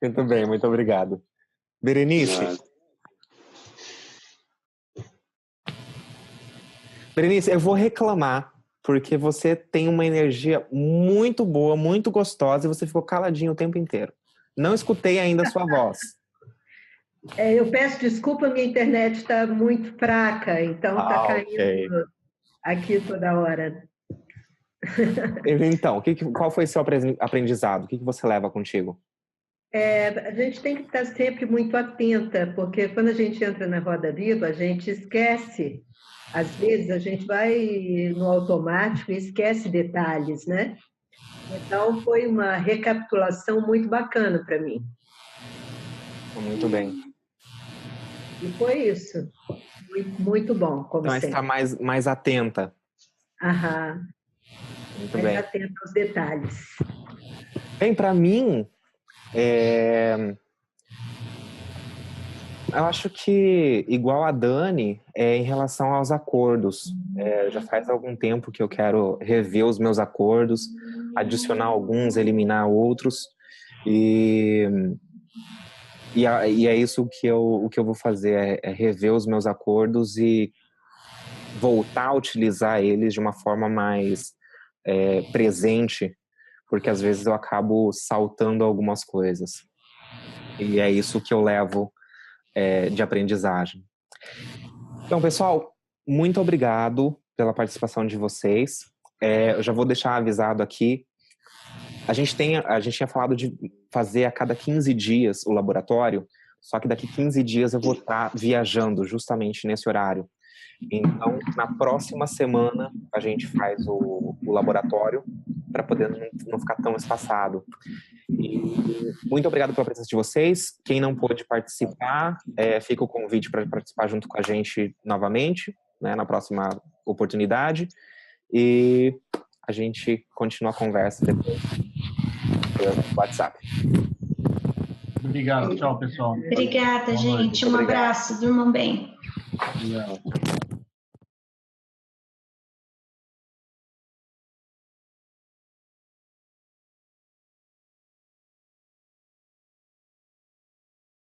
Muito bem, muito obrigado. Berenice. Berenice, eu vou reclamar, porque você tem uma energia muito boa, muito gostosa, e você ficou caladinho o tempo inteiro. Não escutei ainda a sua voz. Eu peço desculpa, minha internet está muito fraca, então está caindo aqui toda hora. Então, qual foi seu aprendizado? O que você leva contigo? A gente tem que estar sempre muito atenta, porque quando a gente entra na roda viva, a gente esquece. Às vezes a gente vai no automático e esquece detalhes, né? Então foi uma recapitulação muito bacana para mim. Muito bem. E foi isso. Muito bom, como então, sempre. Então, está mais atenta. Aham. Muito mais bem. atenta aos detalhes. Bem, para mim, eu acho que, igual a Dani, em relação aos acordos. Já faz algum tempo que eu quero rever os meus acordos, adicionar alguns, eliminar outros. E é isso que eu vou fazer, é rever os meus acordos e voltar a utilizar eles de uma forma mais presente, porque às vezes eu acabo saltando algumas coisas. E é isso que eu levo de aprendizagem. Então, pessoal, muito obrigado pela participação de vocês. Eu já vou deixar avisado aqui. A gente tinha falado de fazer a cada 15 dias o laboratório, só que daqui 15 dias eu vou estar viajando justamente nesse horário. Então, na próxima semana, a gente faz o laboratório para poder não ficar tão espaçado. E muito obrigado pela presença de vocês. Quem não pôde participar, fica o convite para participar junto com a gente novamente, né, na próxima oportunidade. E a gente continua a conversa depois pelo WhatsApp. Obrigado. Tchau, pessoal. Obrigada, gente. Um abraço. Durmam bem. Obrigado.